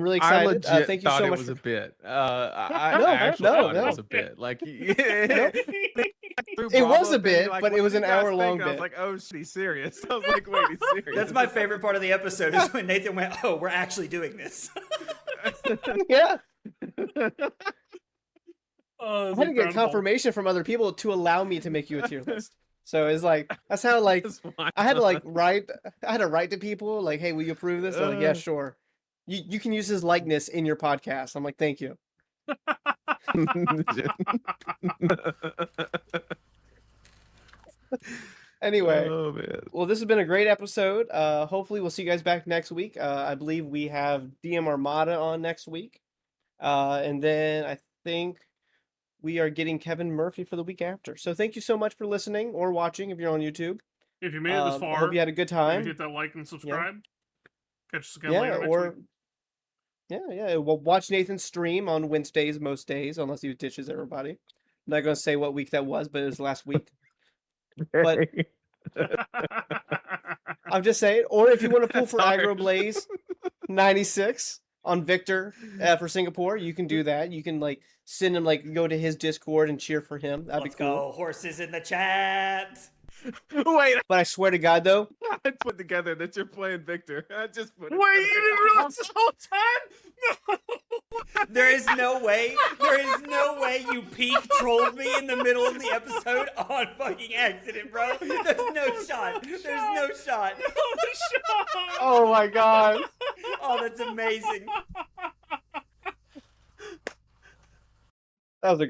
really I excited. legit Thank you thought so it much was for... a bit. I No, actually no, thought no. it was a bit. Like It was a bit, but it was an hour-long I was bit. like, oh, shit, he's serious. I was like, wait, he's serious. That's my favorite part of the episode is when Nathan went, "Oh, we're actually doing this." Yeah. Oh, I had to get confirmation from other people to allow me to make you a tier list. So it's like that's how like I had to like write to people like, hey, will you approve this? They're like, yeah, sure. You can use his likeness in your podcast. I'm like, thank you. Anyway, Oh man. well, this has been a great episode. Hopefully we'll see you guys back next week. I believe we have DM Armada on next week. And then I think we are getting Kevin Murphy for the week after. So thank you so much for listening or watching if you're on YouTube. If you made it this far, I hope you had a good you time. hit that like and subscribe. Catch us again Yeah, later next or week. yeah. Well, watch Nathan stream on Wednesdays most days, unless he ditches everybody. I'm not gonna say what week that was, but it was last week. But I'm just saying. Or if you want to pull for Aggro Blaze 96 on Victor for Singapore, you can do that. You can like send him like go to his Discord and cheer for him. That'd Let's be cool. go, horses in the chat. Wait, But I swear to God, though, I put together that you're playing Victor. I just put it Wait, you together. didn't realize this whole time? No. There is no way you peak trolled me in the middle of the episode on fucking accident, bro. There's no shot. There's no shot. oh my God. Oh, that's amazing. That was a great